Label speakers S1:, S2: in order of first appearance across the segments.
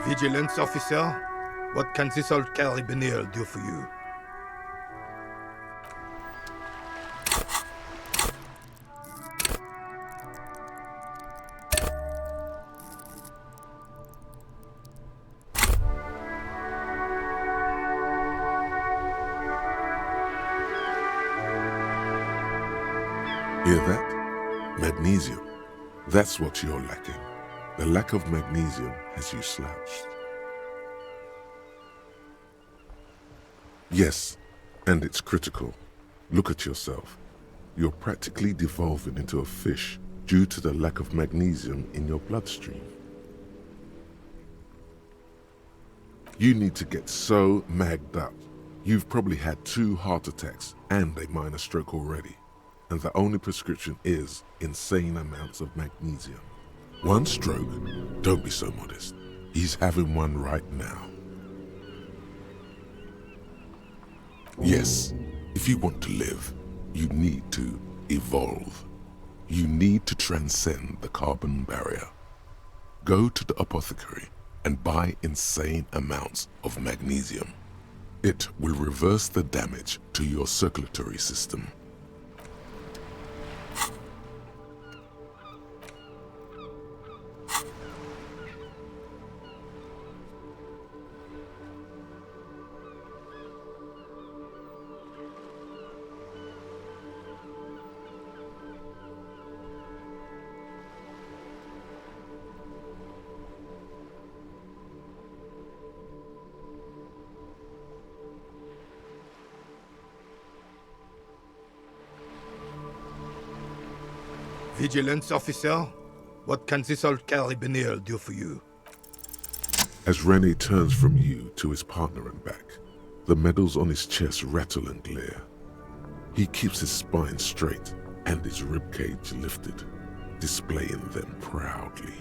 S1: Vigilance officer, what can this old carabiner do for you?
S2: Hear that? Magnesium. That's what you're lacking. The lack of magnesium has you slouched. Yes, and it's critical. Look at yourself. You're practically devolving into a fish due to the lack of magnesium in your bloodstream. You need to get so magged up. You've probably had 2 heart attacks and a minor stroke already. And the only prescription is insane amounts of magnesium. 1 stroke? Don't be so modest. He's having one right now. Yes, if you want to live, you need to evolve. You need to transcend the carbon barrier. Go to the apothecary and buy insane amounts of magnesium. It will reverse the damage to your circulatory system.
S1: Vigilance officer, what can this old carabiner do for you?
S2: As Rene turns from you to his partner and back, the medals on his chest rattle and glare. He keeps his spine straight and his ribcage lifted, displaying them proudly.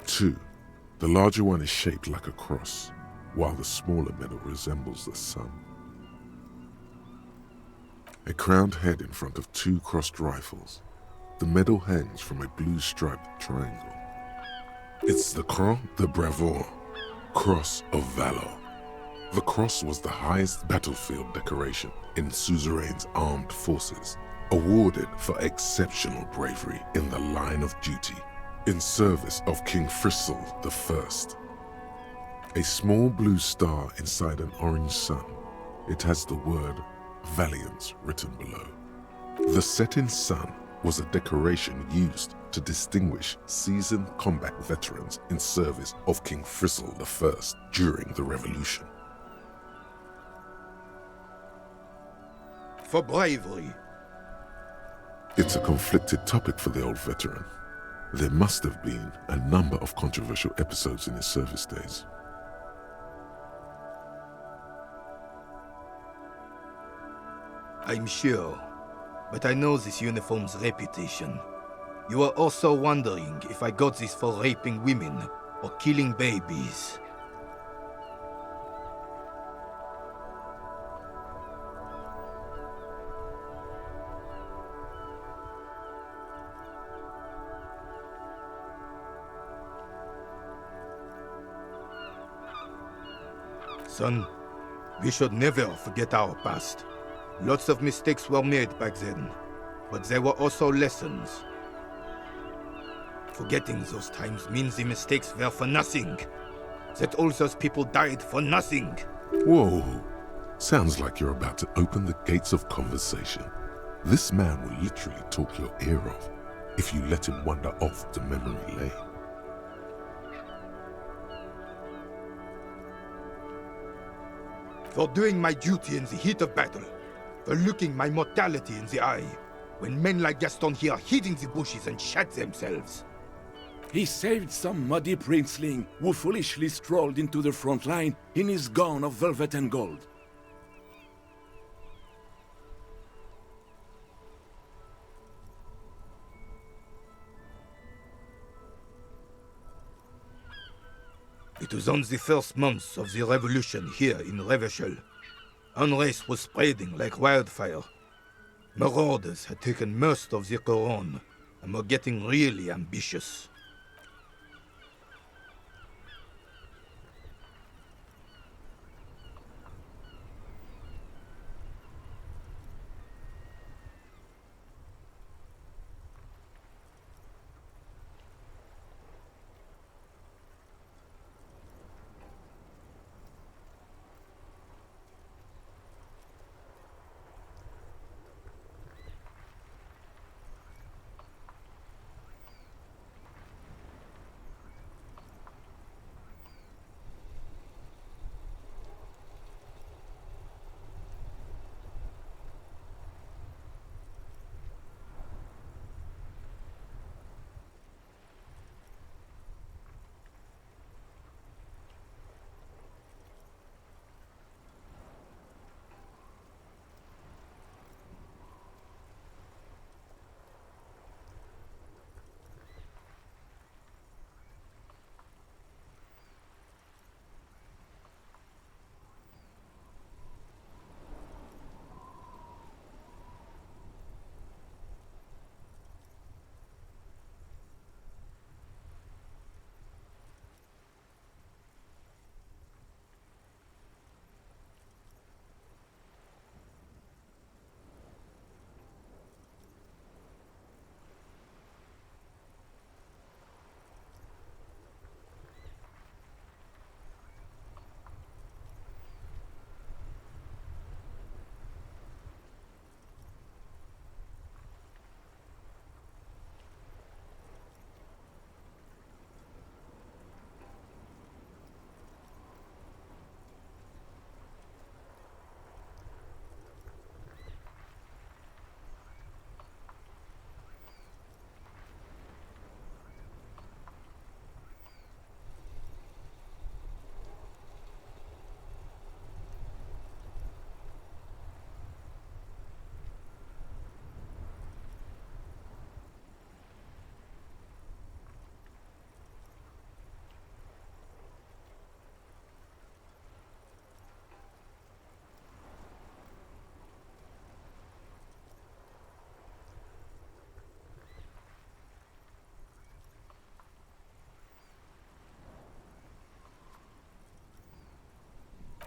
S2: 2. The larger one is shaped like a cross, while the smaller medal resembles the sun. A crowned head in front of 2 crossed rifles. The medal hangs from a blue-striped triangle. It's the Croix de Bravoure, Cross of Valor. The cross was the highest battlefield decoration in Suzerain's armed forces, awarded for exceptional bravery in the line of duty, in service of King Frizzle I. A small blue star inside an orange sun. It has the word Valiance written below. The setting sun was a decoration used to distinguish seasoned combat veterans in service of King Frizzle I during the Revolution.
S1: For bravery.
S2: It's a conflicted topic for the old veteran. There must have been a number of controversial episodes in his service days.
S1: I'm sure, but I know this uniform's reputation. You are also wondering if I got this for raping women or killing babies. Son, we should never forget our past. Lots of mistakes were made back then, but there were also lessons. Forgetting those times means the mistakes were for nothing. That all those people died for nothing.
S2: Whoa, sounds like you're about to open the gates of conversation. This man will literally talk your ear off if you let him wander off to memory lane.
S1: For doing my duty in the heat of battle, for looking my mortality in the eye, when men like Gaston here hid in the bushes and shot themselves.
S3: He saved some muddy princeling who foolishly strolled into the front line in his gown of velvet and gold.
S1: It was on the first months of the revolution here in Revachol. Unrest was spreading like wildfire. Marauders had taken most of the Couronne and were getting really ambitious.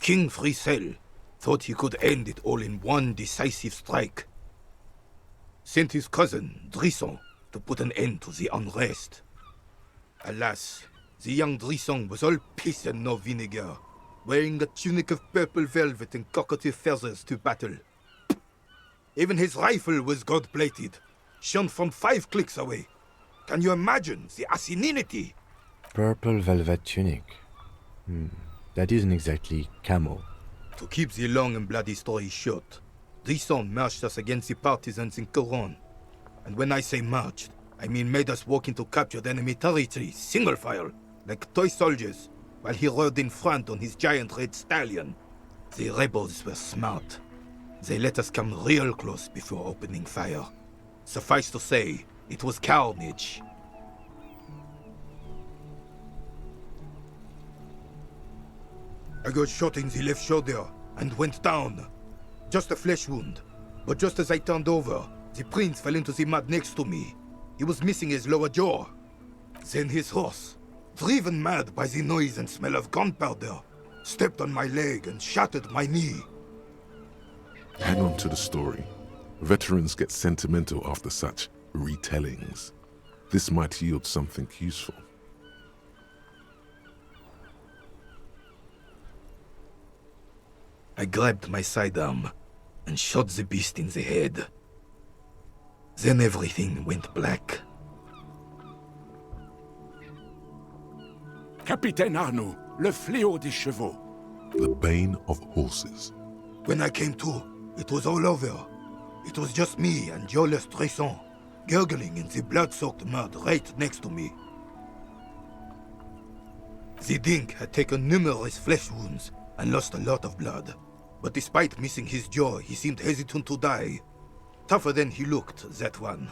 S1: King Frisel thought he could end it all in one decisive strike. Sent his cousin, Drisson, to put an end to the unrest. Alas, the young Drisson was all piss and no vinegar, wearing a tunic of purple velvet and cockatiel feathers to battle. Even his rifle was gold-plated, shone from 5 clicks away. Can you imagine the asininity?
S4: Purple velvet tunic. That isn't exactly camo.
S1: To keep the long and bloody story short, Drisson marched us against the partisans in Coron. And when I say marched, I mean made us walk into captured enemy territory, single file, like toy soldiers, while he rode in front on his giant red stallion. The rebels were smart. They let us come real close before opening fire. Suffice to say, it was carnage. I got shot in the left shoulder and went down. Just a flesh wound. But just as I turned over, the prince fell into the mud next to me. He was missing his lower jaw. Then his horse, driven mad by the noise and smell of gunpowder, stepped on my leg and shattered my knee.
S2: Hang on to the story. Veterans get sentimental after such retellings. This might yield something useful.
S1: I grabbed my sidearm and shot the beast in the head. Then everything went black.
S3: Capitaine Arnoux, le fléau des chevaux.
S2: The bane of horses.
S1: When I came to, it was all over. It was just me and Jolas Tresson, gurgling in the blood-soaked mud right next to me. The dink had taken numerous flesh wounds and lost a lot of blood. But despite missing his jaw, he seemed hesitant to die. Tougher than he looked, that one.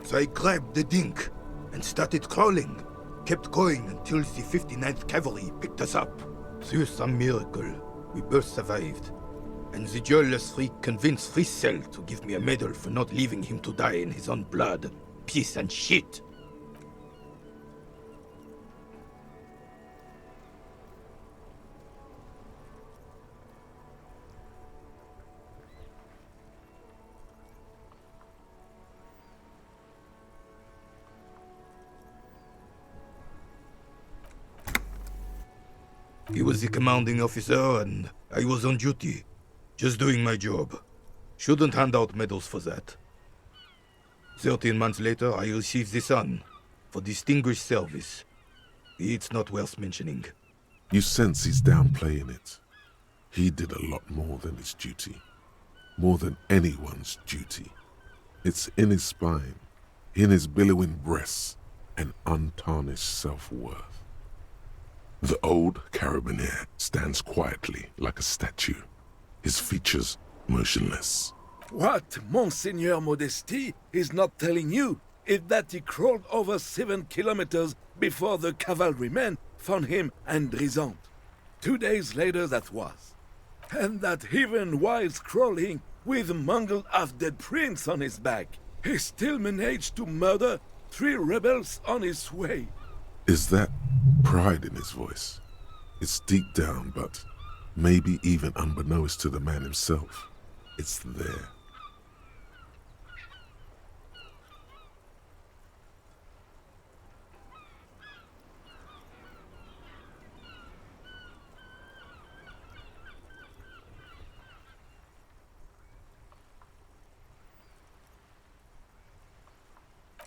S1: So I grabbed the dink and started crawling. Kept going until the 59th Cavalry picked us up. Through some miracle, we both survived. And the jealous freak convinced Frisel to give me a medal for not leaving him to die in his own blood. Piece and shit. He was the commanding officer and I was on duty. Just doing my job. Shouldn't hand out medals for that. 13 months later, I received the Sun for distinguished service. It's not worth mentioning.
S2: You sense he's downplaying it. He did a lot more than his duty. More than anyone's duty. It's in his spine, in his billowing breasts, and untarnished self-worth. The old carabinier stands quietly like a statue, his features motionless.
S3: What Monseigneur Modesty is not telling you is that he crawled over 7 kilometers before the cavalrymen found him and Drisson. 2 days later that was. And that even while crawling with a mangled half-dead prince on his back, he still managed to murder 3 rebels on his way.
S2: Is that pride in his voice? It's deep down, but maybe even unbeknownst to the man himself, it's there.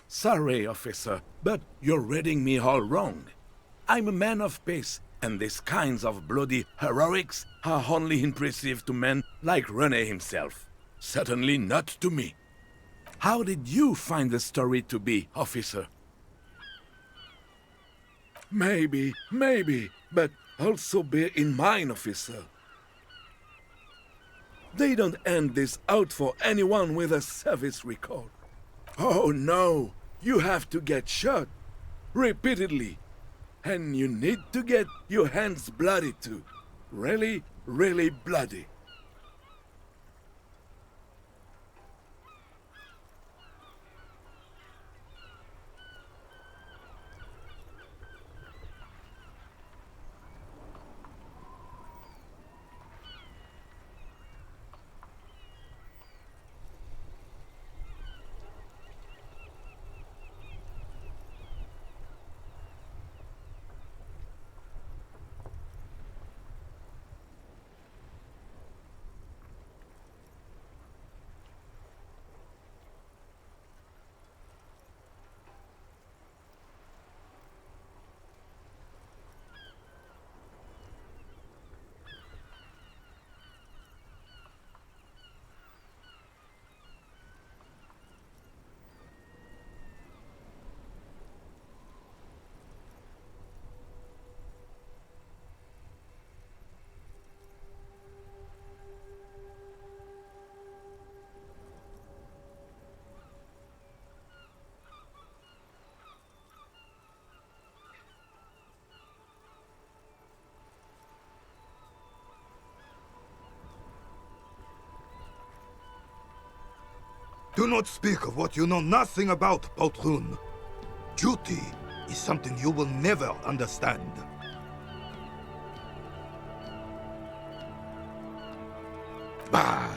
S3: Sorry, officer, but you're reading me all wrong. I'm a man of peace, and these kinds of bloody heroics are only impressive to men like René himself. Certainly not to me. How did you find the story to be, officer? Maybe, but also bear in mind, officer. They don't hand this out for anyone with a service record. Oh no, you have to get shot repeatedly. And you need to get your hands bloody too. Really, really bloody.
S1: Do not speak of what you know nothing about, Poltroon. Duty is something you will never understand. Bah!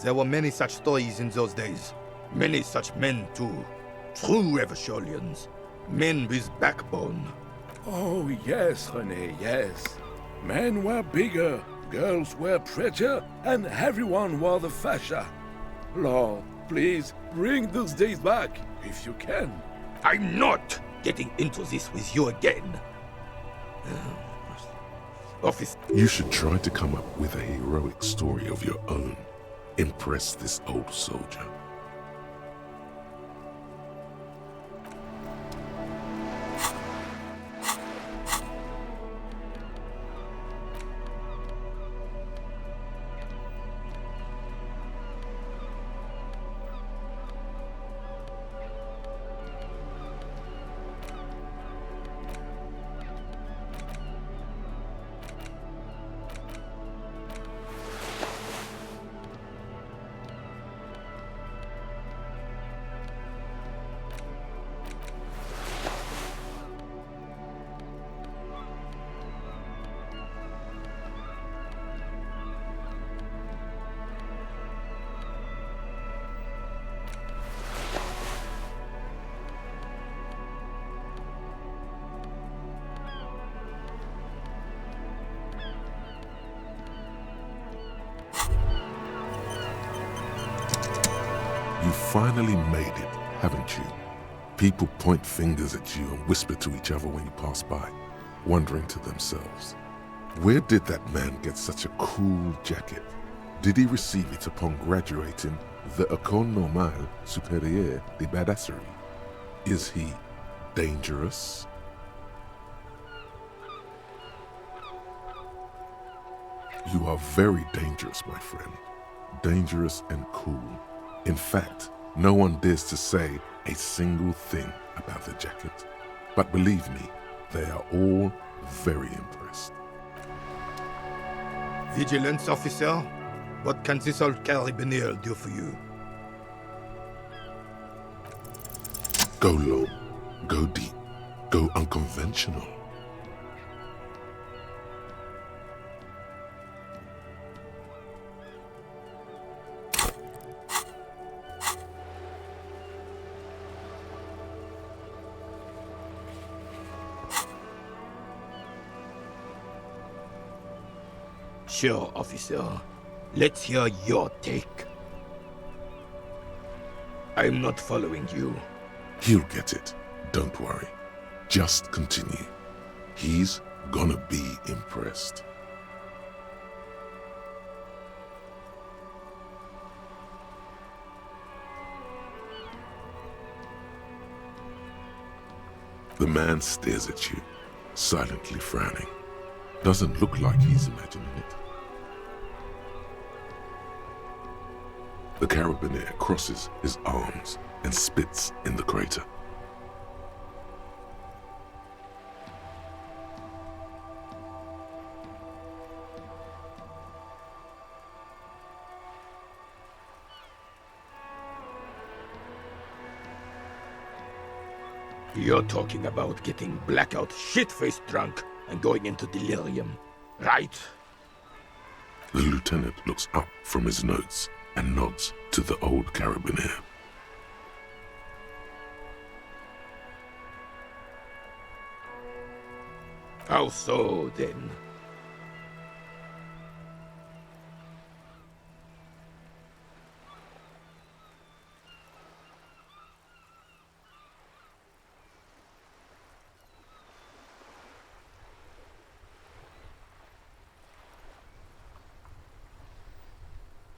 S1: There were many such stories in those days. Many such men, too. True Eversholians. Men with backbone.
S3: Oh, yes, René, yes. Men were bigger, girls were prettier, and everyone wore the fascia. Lord, please, bring those days back, if you can.
S1: I'm not getting into this with you again. Office.
S2: You should try to come up with a heroic story of your own. Impress this old soldier. You finally made it, haven't you? People point fingers at you and whisper to each other when you pass by, wondering to themselves, where did that man get such a cool jacket? Did he receive it upon graduating the École Normale Supérieure de Badasserie? Is he dangerous? You are very dangerous, my friend. Dangerous and cool. In fact, no one dares to say a single thing about the jacket. But believe me, they are all very impressed.
S1: Vigilance officer, what can this old carabinier do for you?
S2: Go low, go deep, go unconventional.
S1: Sure, officer. Let's hear your take. I'm not following you.
S2: He'll get it. Don't worry. Just continue. He's gonna be impressed. The man stares at you, silently frowning. Doesn't look like he's imagining it. The carabinier crosses his arms and spits in the crater.
S1: You're talking about getting blackout shit-faced drunk and going into delirium, right?
S2: The lieutenant looks up from his notes and nods to the old carabiner.
S1: How so, then?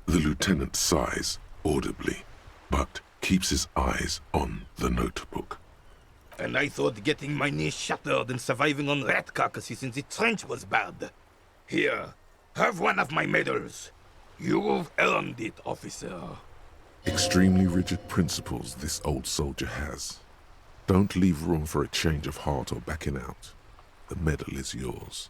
S2: The lieutenant sighs audibly, but keeps his eyes on the notebook.
S1: And I thought getting my knee shattered and surviving on rat carcasses in the trench was bad. Here, have one of my medals. You've earned it, officer.
S2: Extremely rigid principles this old soldier has. Don't leave room for a change of heart or backing out. The medal is yours.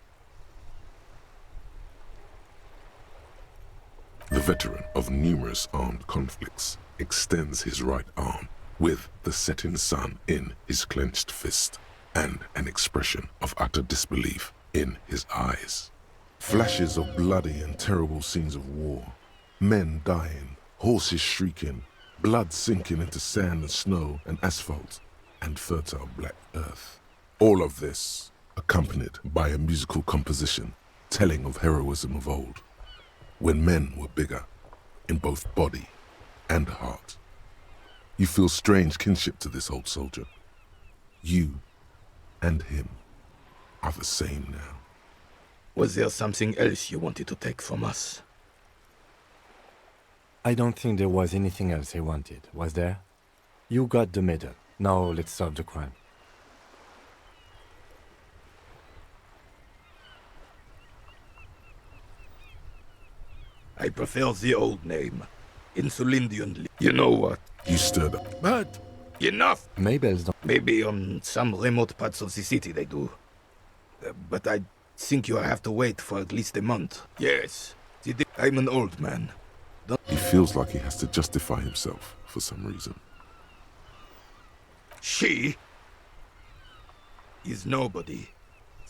S2: The veteran of numerous armed conflicts extends his right arm with the setting sun in his clenched fist and an expression of utter disbelief in his eyes. Flashes of bloody and terrible scenes of war, men dying, horses shrieking, blood sinking into sand and snow and asphalt and fertile black earth. All of this accompanied by a musical composition telling of heroism of old, when men were bigger in both body and heart. You feel strange kinship to this old soldier. You and him are the same now.
S1: Was there something else you wanted to take from us?
S4: I don't think there was anything else he wanted, was there? You got the medal. Now let's solve the crime.
S1: I prefer the old name. Insulindian. You know what?
S2: You stirred up.
S3: But
S1: Enough!
S4: Mabel's don't...
S1: Maybe on some remote parts of the city they do. But I think you have to wait for at least a month. Yes, I'm an old man.
S2: He feels like he has to justify himself for some reason.
S1: She is nobody.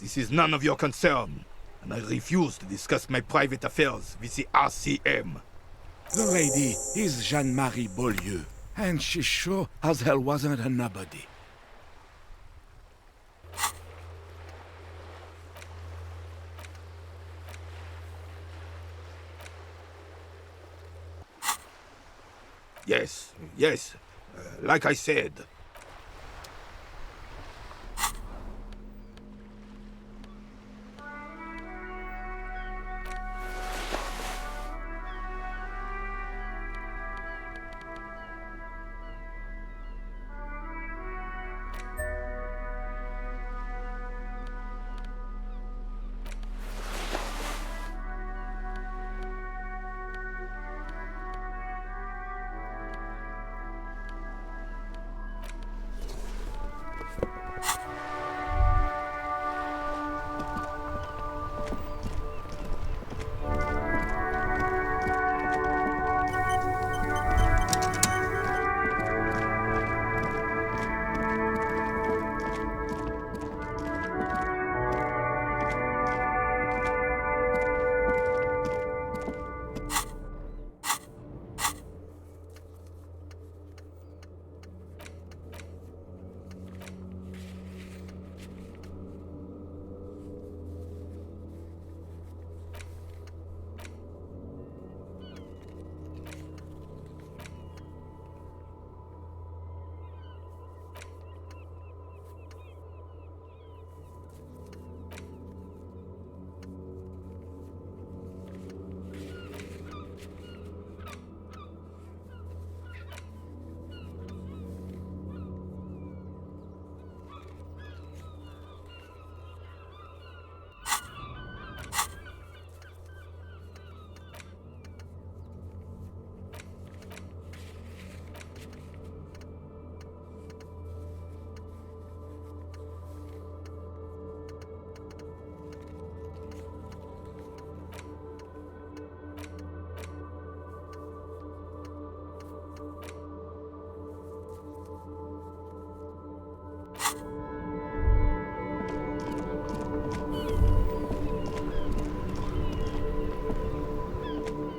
S1: This is none of your concern, and I refuse to discuss my private affairs with the RCM.
S3: the lady is Jeanne-Marie Beaulieu, and she sure as hell wasn't a nobody.
S1: Yes, like I said.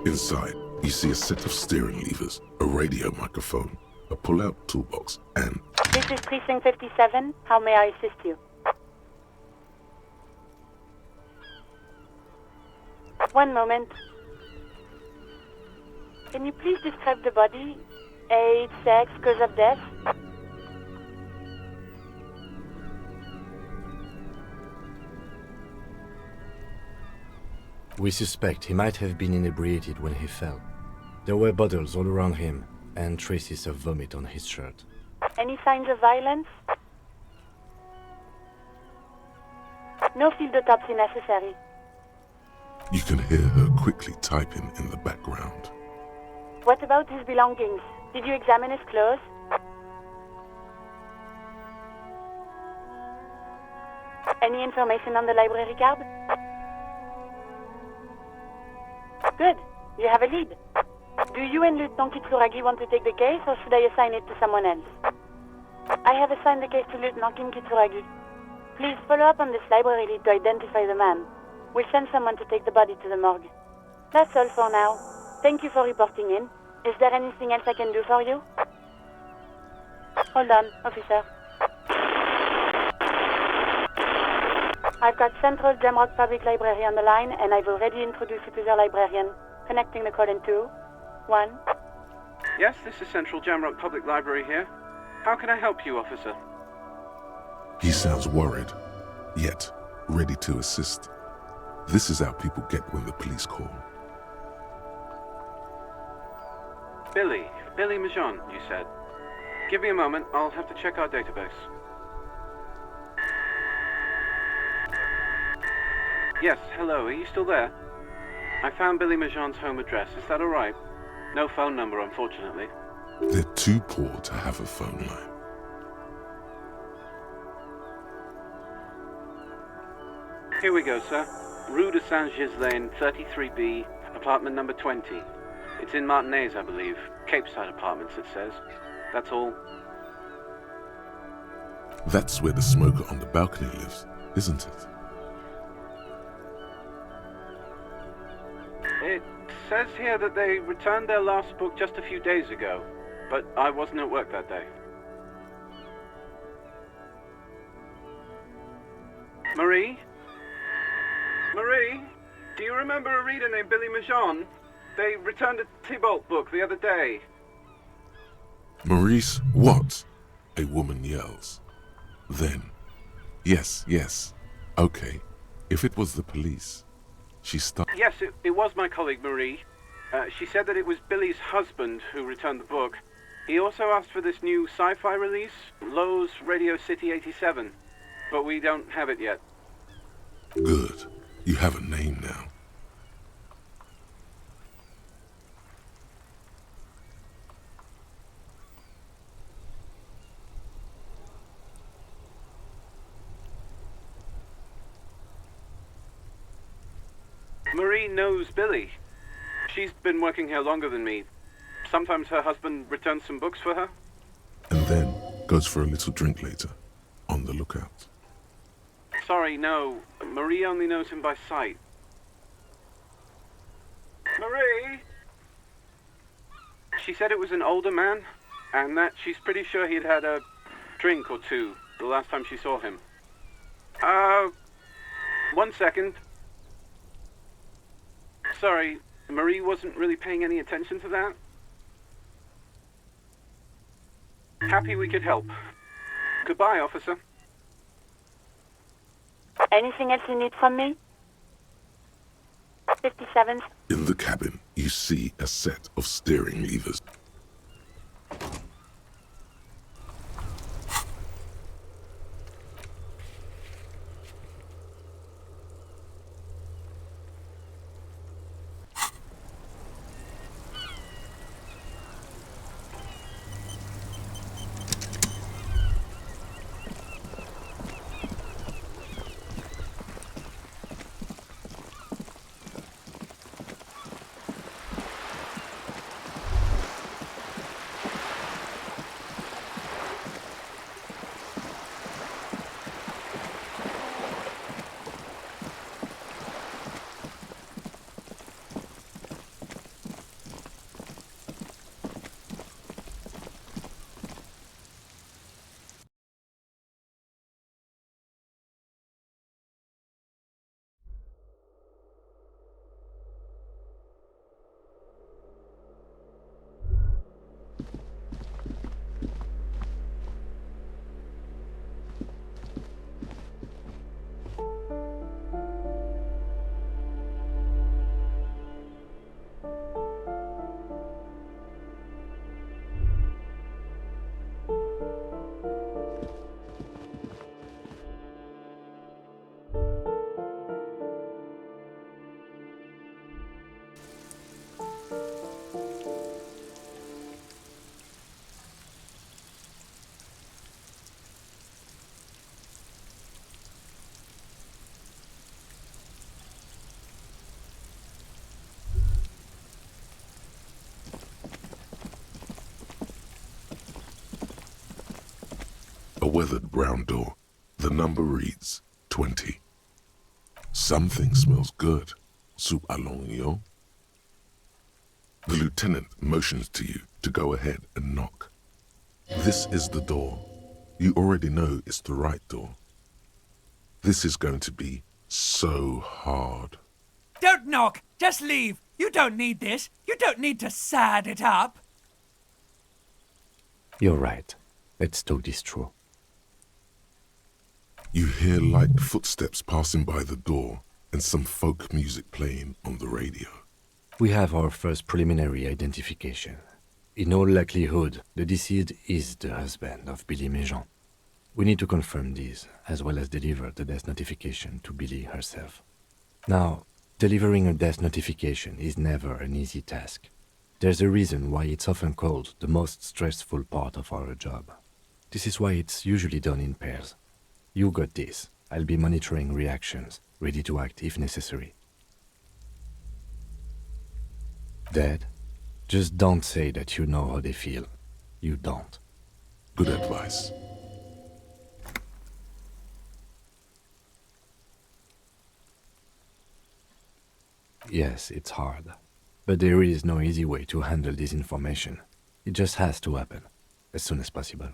S2: Inside, you see a set of steering levers, a radio microphone, a pull-out toolbox, and...
S5: This is Precinct 57. How may I assist you? One moment. Can you please describe the body? Age, sex, cause of death?
S4: We suspect he might have been inebriated when he fell. There were bottles all around him, and traces of vomit on his shirt.
S5: Any signs of violence? No field autopsy necessary.
S2: You can hear her quickly typing in the background.
S5: What about his belongings? Did you examine his clothes? Any information on the library card? Good. You have a lead. Do you and Lieutenant Kitsuragi want to take the case, or should I assign it to someone else? I have assigned the case to Lieutenant Kitsuragi. Please follow up on this library lead to identify the man. We'll send someone to take the body to the morgue. That's all for now. Thank you for reporting in. Is there anything else I can do for you? Hold on, officer. I've got Central Jamrock Public Library on the line, and I've already introduced you to their librarian. Connecting the call in 2, 1.
S6: Yes, this is Central Jamrock Public Library here. How can I help you, officer?
S2: He sounds worried, yet ready to assist. This is how people get when the police call.
S6: Billy Majon, you said. Give me a moment, I'll have to check our database. Yes, hello, are you still there? I found Billy Majon's home address, is that alright? No phone number, unfortunately.
S2: They're too poor to have a phone line.
S6: Here we go, sir. Rue de Saint-Ghislain, 33B, apartment number 20. It's in Martinez, I believe. Capeside Apartments, it says. That's all.
S2: That's where the smoker on the balcony lives, isn't it?
S6: It says here that they returned their last book just a few days ago, but I wasn't at work that day. Marie? Marie? Do you remember a reader named Billy Majon? They returned a Tybalt book the other day.
S2: Maurice, what? A woman yells. Then, yes, okay. If it was the police, she stopped.
S6: Yes, it was my colleague Marie. She said that it was Billy's husband who returned the book. He also asked for this new sci-fi release, Lowe's Radio City 87, but we don't have it yet.
S2: Good. You have a name now.
S6: Marie knows Billy. She's been working here longer than me. Sometimes her husband returns some books for her.
S2: And then goes for a little drink later. On the lookout.
S6: Sorry, no. Marie only knows him by sight. Marie? She said it was an older man, and that she's pretty sure he'd had a drink or two the last time she saw him. 1 second. Sorry, Marie wasn't really paying any attention to that. Happy we could help. Goodbye, officer.
S5: Anything else you need from me? 57.
S2: In the cabin, you see a set of steering levers. weathered brown door. The number reads 20. Something smells good. Soup alongio. The lieutenant motions to you to go ahead and knock. This is the door. You already know it's the right door. This is going to be so hard.
S7: Don't knock! Just leave! You don't need this! You don't need to sad it up!
S4: You're right. Let's talk this through.
S2: You hear light footsteps passing by the door and some folk music playing on the radio.
S4: We have our first preliminary identification. In all likelihood, the deceased is the husband of Billy Méjean. We need to confirm this, as well as deliver the death notification to Billy herself. Now, delivering a death notification is never an easy task. There's a reason why it's often called the most stressful part of our job. This is why it's usually done in pairs. You got this. I'll be monitoring reactions, ready to act if necessary. Dad, just don't say that you know how they feel. You don't.
S2: Good advice.
S4: Yes, it's hard. But there is no easy way to handle this information. It just has to happen, as soon as possible.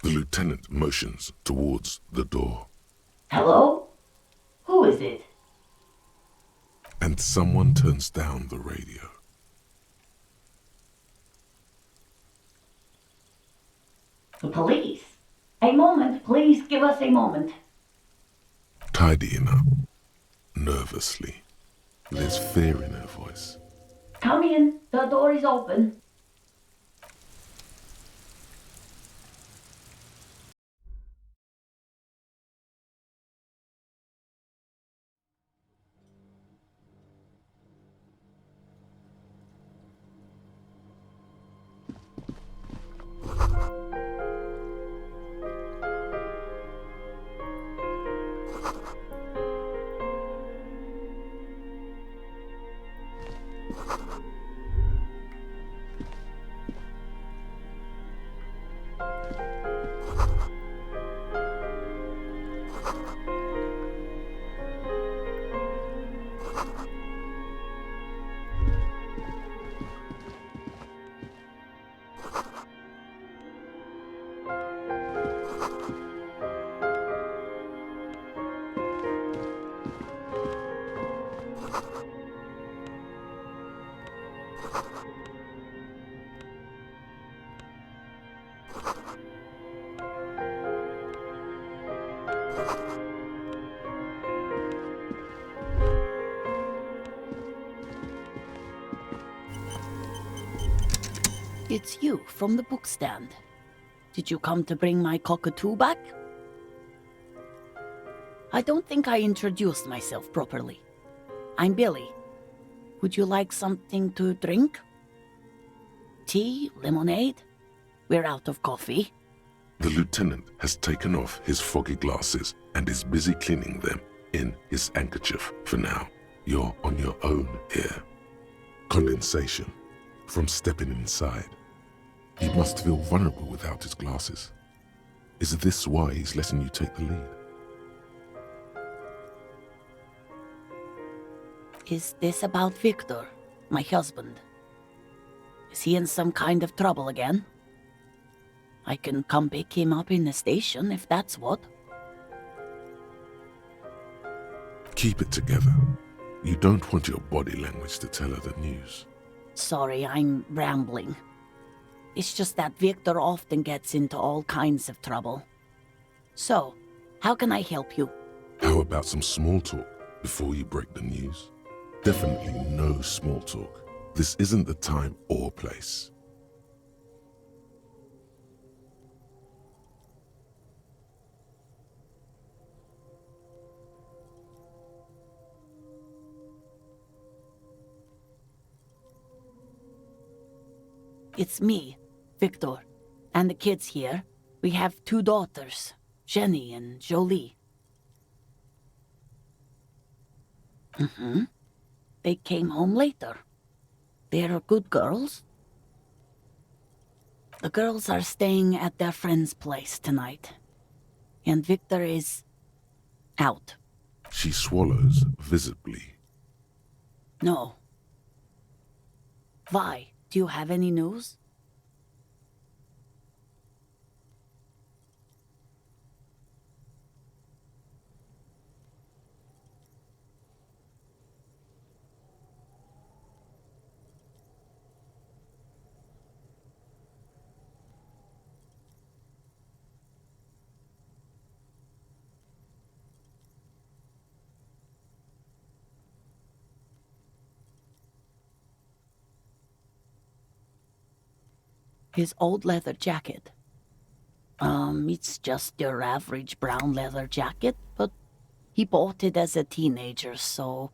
S2: The lieutenant motions towards the door.
S8: Hello? Who is it?
S2: And someone turns down the radio.
S8: The police. A moment, please give us a moment.
S2: Tidying up, nervously. There's fear in her voice.
S8: Come in, the door is open. It's you from the book stand. Did you come to bring my cockatoo back? I don't think I introduced myself properly. I'm Billy. Would you like something to drink? Tea? Lemonade? We're out of coffee.
S2: The lieutenant has taken off his foggy glasses and is busy cleaning them in his handkerchief for now. You're on your own here. Condensation from stepping inside. He must feel vulnerable without his glasses. Is this why he's letting you take the lead?
S8: Is this about Victor, my husband? Is he in some kind of trouble again? I can come pick him up in the station if that's what.
S2: Keep it together. You don't want your body language to tell her the news.
S8: Sorry, I'm rambling. It's just that Victor often gets into all kinds of trouble. So, how can I help you?
S2: How about some small talk before you break the news? Definitely no small talk. This isn't the time or place.
S8: It's me, Victor, and the kids here. We have 2 daughters, Jenny and Jolie. They came home later. They're good girls. The girls are staying at their friend's place tonight. And Victor is out.
S2: She swallows visibly.
S8: No. Vi, do you have any news? His old leather jacket. It's just your average brown leather jacket, but he bought it as a teenager, so...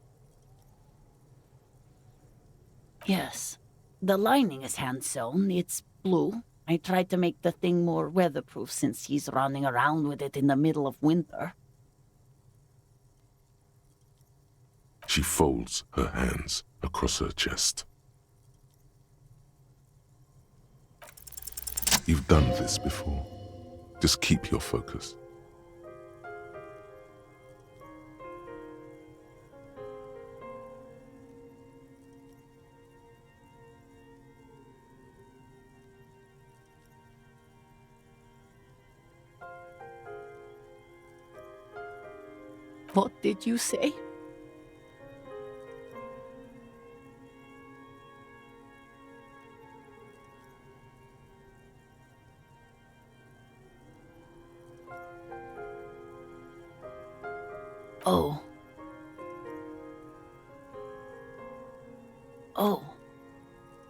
S8: Yes, the lining is hand-sewn. It's blue. I tried to make the thing more weatherproof since he's running around with it in the middle of winter.
S2: She folds her hands across her chest. You've done this before. Just keep your focus.
S8: What did you say? Oh. Oh.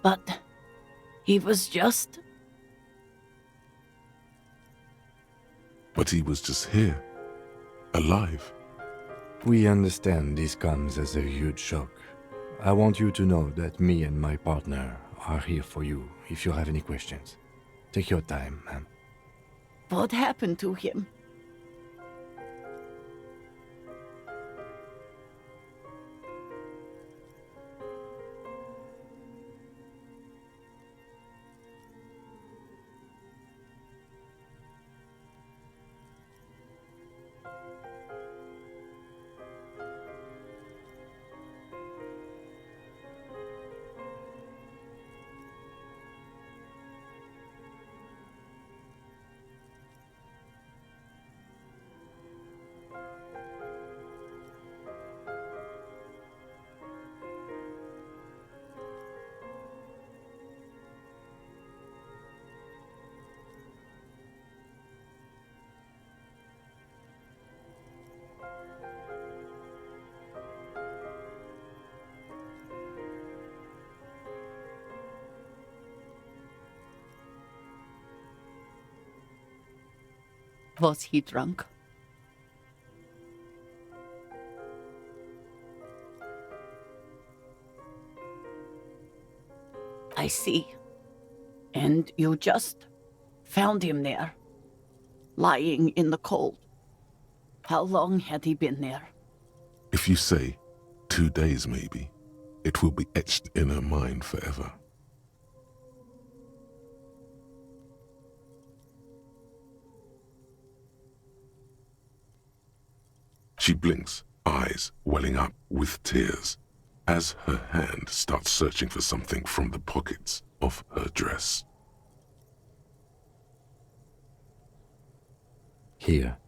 S8: But he was just...
S2: But he was just here, alive.
S4: We understand this comes as a huge shock. I want you to know that me and my partner are here for you if you have any questions. Take your time, ma'am.
S8: What happened to him? Was he drunk? I see. And you just found him there, lying in the cold. How long had he been there?
S2: If you say 2 days maybe, it will be etched in her mind forever. She blinks, eyes welling up with tears, as her hand starts searching for something from the pockets of her dress.
S4: Here.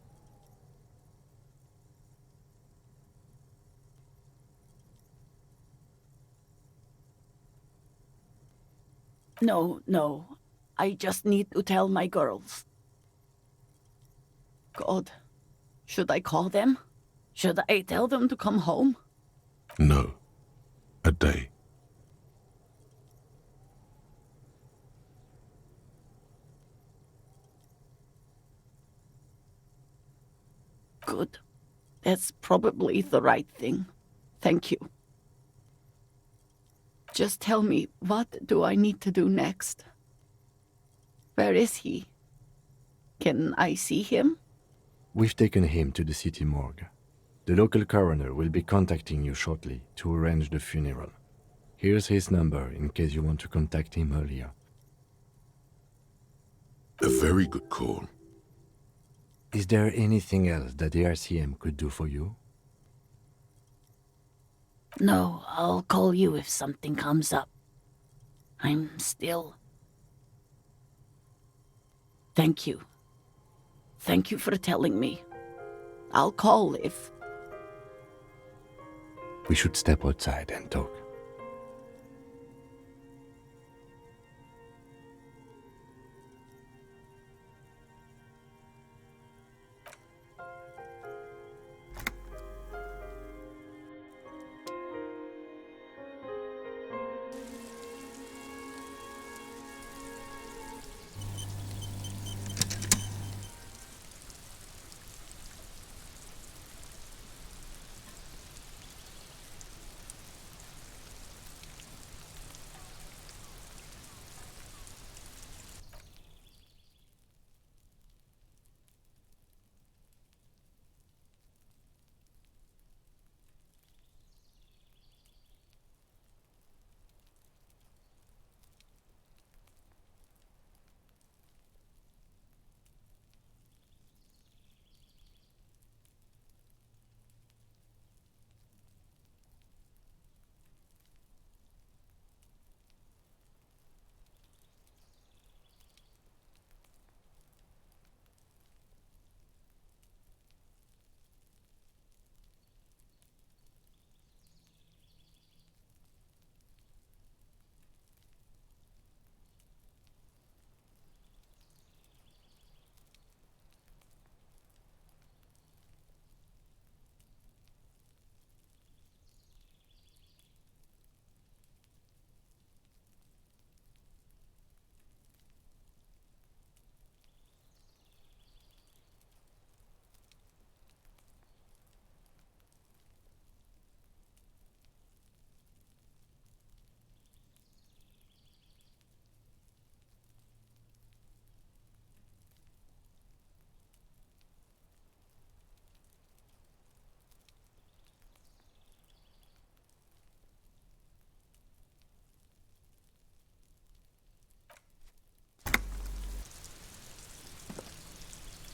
S8: No. I just need to tell my girls. God, should I call them? Should I tell them to come home?
S2: No. A day.
S8: Good. That's probably the right thing. Thank you. Just tell me, what do I need to do next? Where is he? Can I see him?
S4: We've taken him to the city morgue. The local coroner will be contacting you shortly to arrange the funeral. Here's his number in case you want to contact him earlier.
S2: A very good call.
S4: Is there anything else that the RCM could do for you?
S8: No, I'll call you if something comes up. I'm still... Thank you. Thank you for telling me. I'll call if...
S4: We should step outside and talk.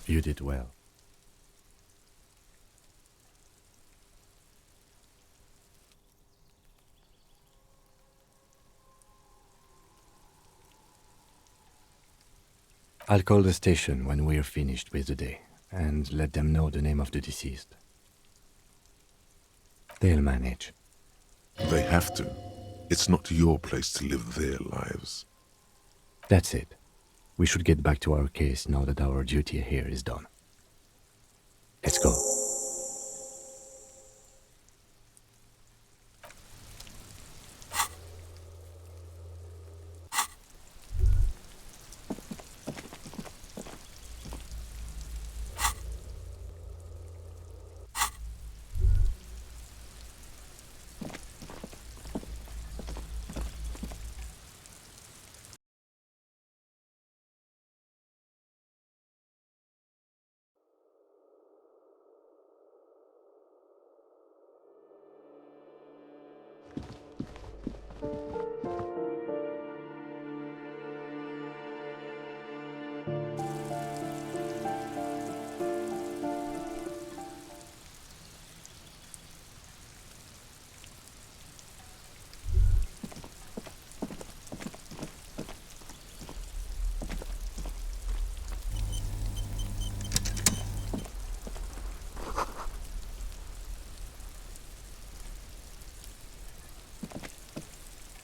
S4: You did well. I'll call the station when we're finished with the day, and let them know the name of the deceased. They'll manage.
S2: They have to. It's not your place to live their lives.
S4: That's it. We should get back to our case now that our duty here is done. Let's go.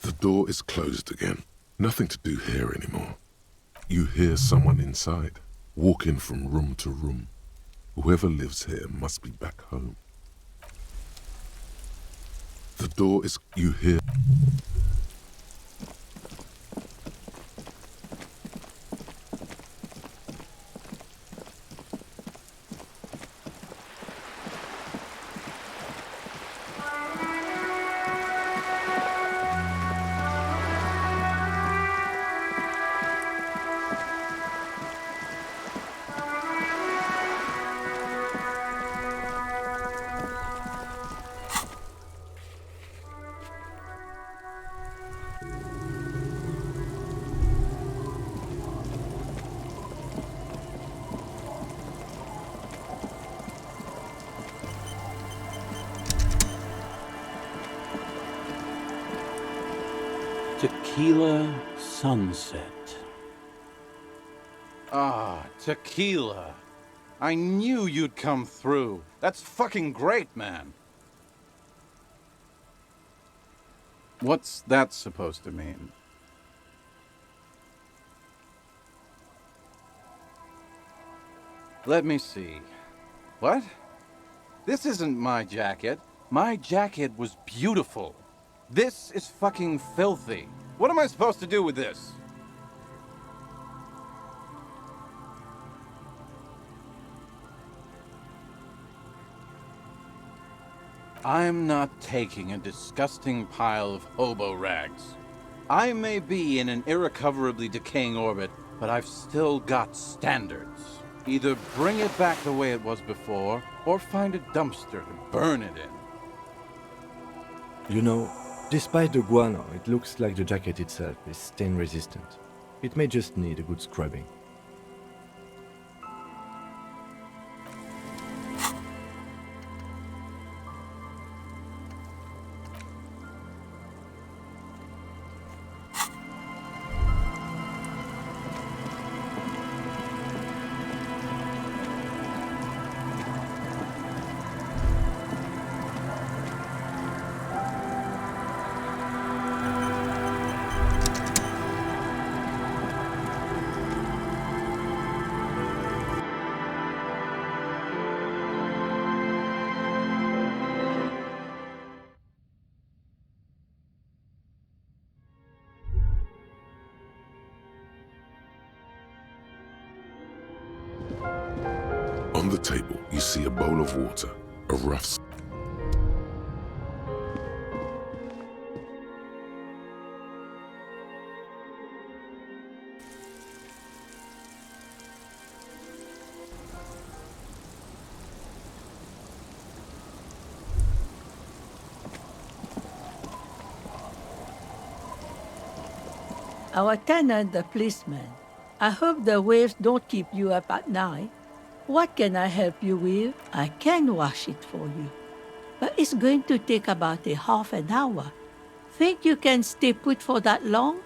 S2: The door is closed again. Nothing to do here anymore. You hear someone inside, walking from room to room. Whoever lives here must be back home. The door is... You hear...
S9: Tequila sunset. Ah, tequila. I knew you'd come through. That's fucking great, man. What's that supposed to mean? Let me see. What? This isn't my jacket. My jacket was beautiful. This is fucking filthy. What am I supposed to do with this? I'm not taking a disgusting pile of hobo rags. I may be in an irrecoverably decaying orbit, but I've still got standards. Either bring it back the way it was before, or find a dumpster to burn it in.
S4: You know, despite the guano, it looks like the jacket itself is stain resistant. It may just need a good scrubbing.
S2: On the table, you see a bowl of water, a rough...
S10: Our tenant, the policeman. I hope the waves don't keep you up at night. What can I help you with? I can wash it for you. But it's going to take about a half an hour. Think you can stay put for that long?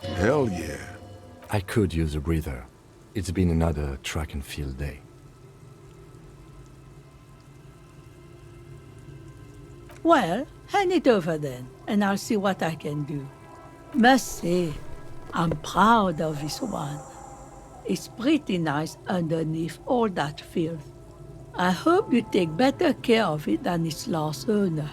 S2: Hell yeah.
S4: I could use a breather. It's been another track and field day.
S10: Well, hand it over then, and I'll see what I can do. Must say, I'm proud of this one. It's pretty nice underneath all that filth. I hope you take better care of it than its last owner.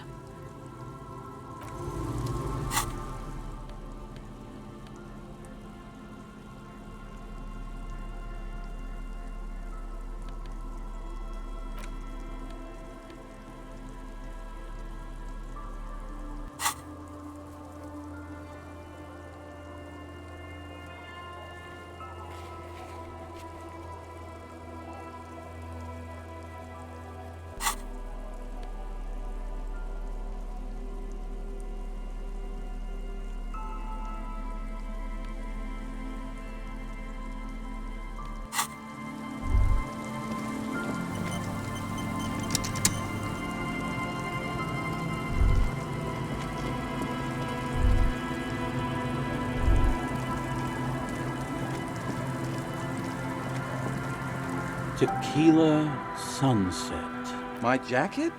S9: Tequila sunset. My jacket?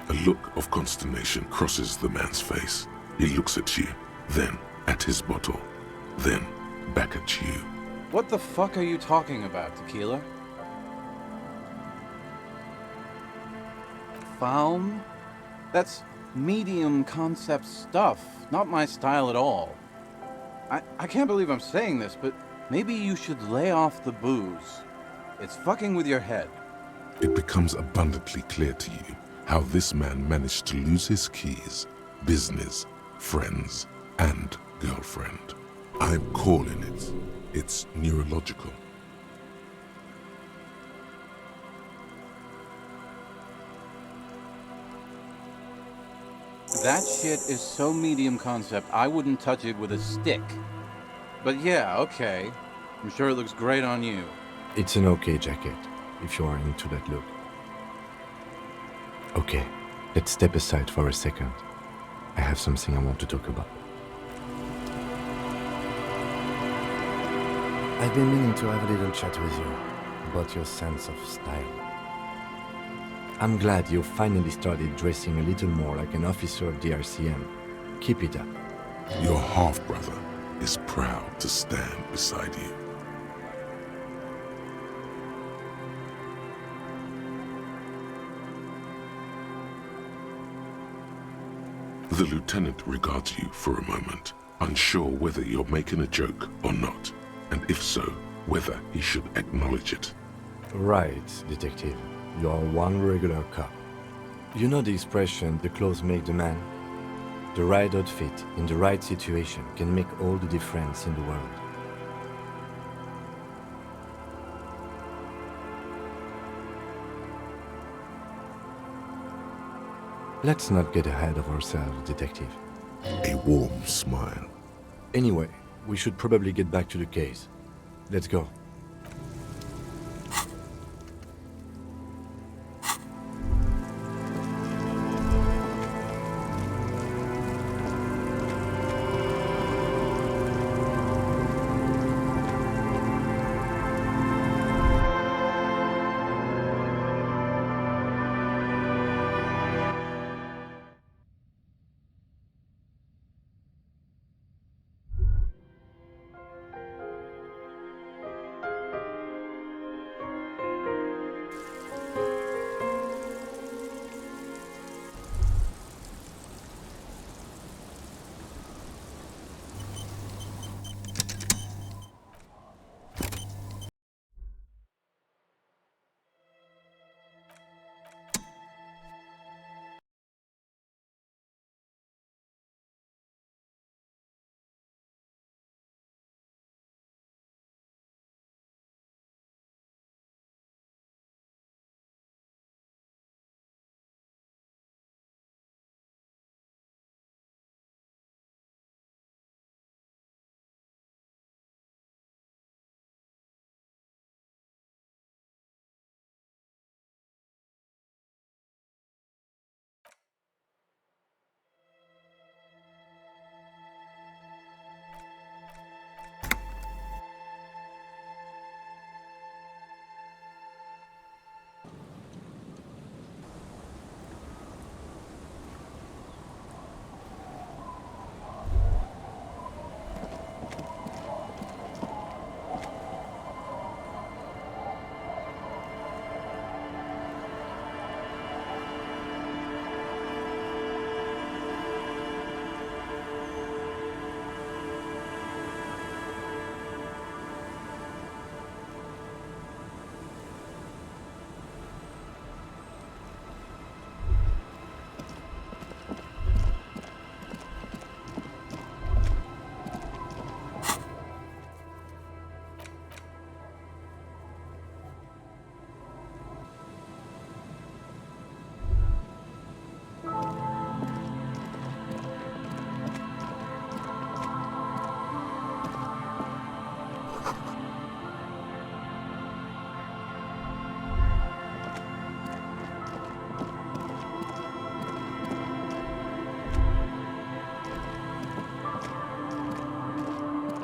S2: A look of consternation crosses the man's face. He looks at you, then at his bottle, then back at you.
S9: What the fuck are you talking about, Tequila? Faum? That's medium concept stuff, not my style at all. I can't believe I'm saying this, but maybe you should lay off the booze. It's fucking with your head.
S2: It becomes abundantly clear to you how this man managed to lose his keys, business, friends, and girlfriend. I'm calling it. It's neurological.
S9: That shit is so medium concept, I wouldn't touch it with a stick. But yeah, okay. I'm sure it looks great on you.
S4: It's an okay jacket, if you are into that look. Okay, let's step aside for a second. I have something I want to talk about. I've been meaning to have a little chat with you about your sense of style. I'm glad you finally started dressing a little more like an officer of the RCM. Keep it up.
S2: Your half-brother is proud to stand beside you. The lieutenant regards you for a moment, unsure whether you're making a joke or not, and if so, whether he should acknowledge it.
S4: Right, detective. You're one regular cop. You know the expression, the clothes make the man? The right outfit in the right situation can make all the difference in the world. Let's not get ahead of ourselves, detective.
S2: A warm smile.
S4: Anyway, we should probably get back to the case. Let's go.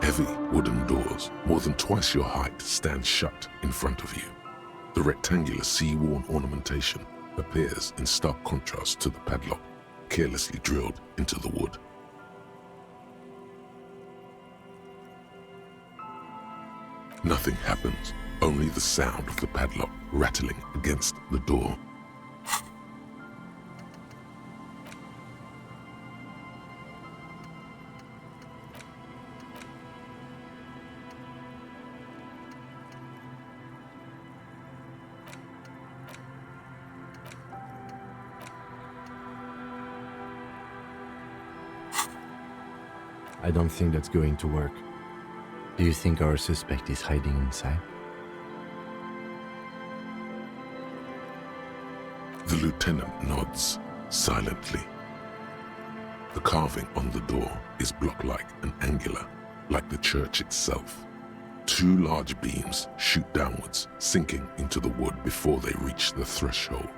S2: Heavy wooden doors, more than twice your height, stand shut in front of you. The rectangular sea-worn ornamentation appears in stark contrast to the padlock, carelessly drilled into the wood. Nothing happens, only the sound of the padlock rattling against the door.
S4: I don't think that's going to work. Do you think our suspect is hiding inside?
S2: The lieutenant nods silently. The carving on the door is block-like and angular, like the church itself. Two large beams shoot downwards, sinking into the wood before they reach the threshold.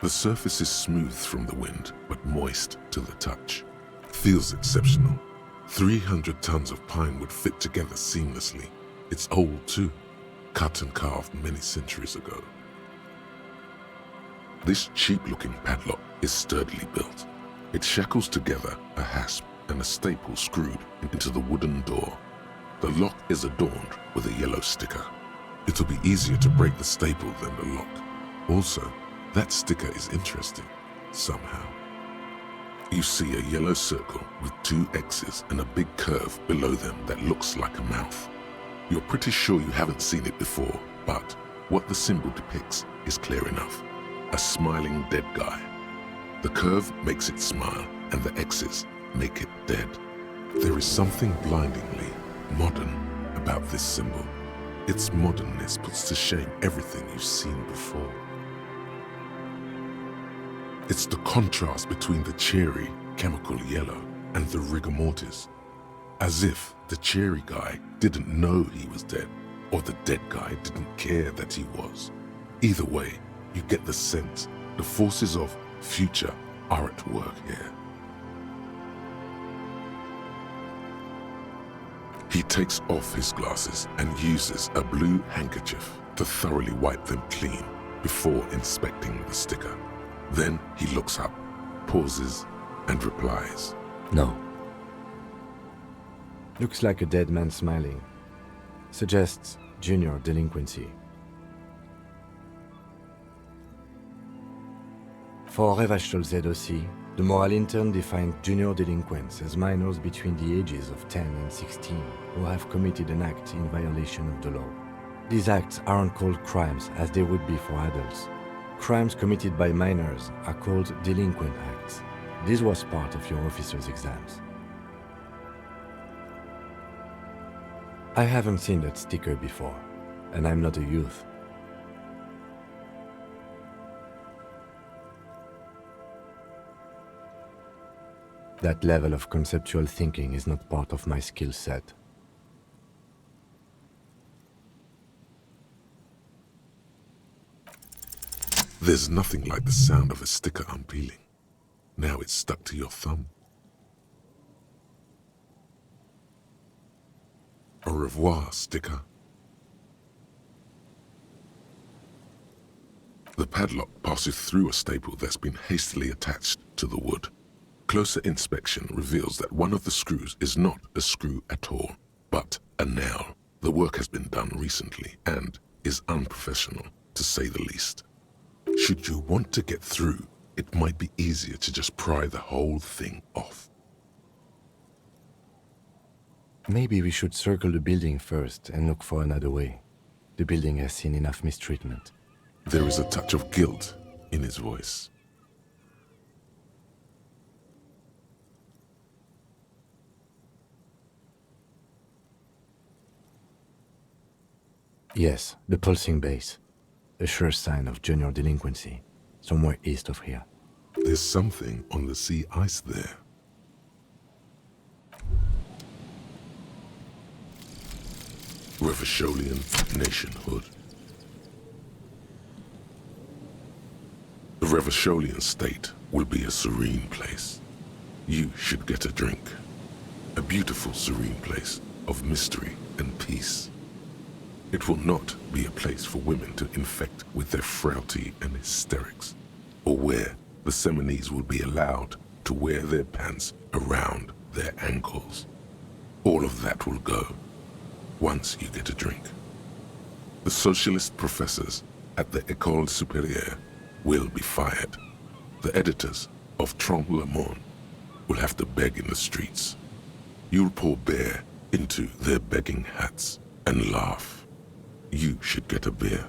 S2: The surface is smooth from the wind, but moist to the touch. Feels exceptional. 300 tons of pine would fit together seamlessly. It's old too, cut and carved many centuries ago. This cheap-looking padlock is sturdily built. It shackles together a hasp and a staple screwed into the wooden door. The lock is adorned with a yellow sticker. It'll be easier to break the staple than the lock. Also, that sticker is interesting, somehow. You see a yellow circle with 2 X's and a big curve below them that looks like a mouth. You're pretty sure you haven't seen it before, but what the symbol depicts is clear enough. A smiling dead guy. The curve makes it smile, and the X's make it dead. There is something blindingly modern about this symbol. Its modernness puts to shame everything you've seen before. It's the contrast between the cheery, chemical yellow and the rigor mortis. As if the cheery guy didn't know he was dead, or the dead guy didn't care that he was. Either way, you get the sense the forces of future are at work here. He takes off his glasses and uses a blue handkerchief to thoroughly wipe them clean before inspecting the sticker. Then he looks up, pauses, and replies.
S4: No. Looks like a dead man smiling. Suggests junior delinquency. For Revachol ZOC, the moral intern defined junior delinquents as minors between the ages of 10 and 16 who have committed an act in violation of the law. These acts aren't called crimes as they would be for adults. Crimes committed by minors are called delinquent acts. This was part of your officer's exams. I haven't seen that sticker before, and I'm not a youth. That level of conceptual thinking is not part of my skill set.
S2: There's nothing like the sound of a sticker unpeeling. Now it's stuck to your thumb. Au revoir, sticker. The padlock passes through a staple that's been hastily attached to the wood. Closer inspection reveals that one of the screws is not a screw at all, but a nail. The work has been done recently and is unprofessional, to say the least. Should you want to get through, it might be easier to just pry the whole thing off.
S4: Maybe we should circle the building first and look for another way. The building has seen enough mistreatment.
S2: There is a touch of guilt in his voice.
S4: Yes, the pulsing base. A sure sign of junior delinquency, somewhere east of here.
S2: There's something on the sea ice there. Revacholian nationhood. The Revacholian state will be a serene place. You should get a drink. A beautiful, serene place of mystery and peace. It will not be a place for women to infect with their frailty and hysterics, or where the Seminese will be allowed to wear their pants around their ankles. All of that will go once you get a drink. The socialist professors at the École Supérieure will be fired. The editors of Trompe le Monde will have to beg in the streets. You'll pour beer into their begging hats and laugh. You should get a beer.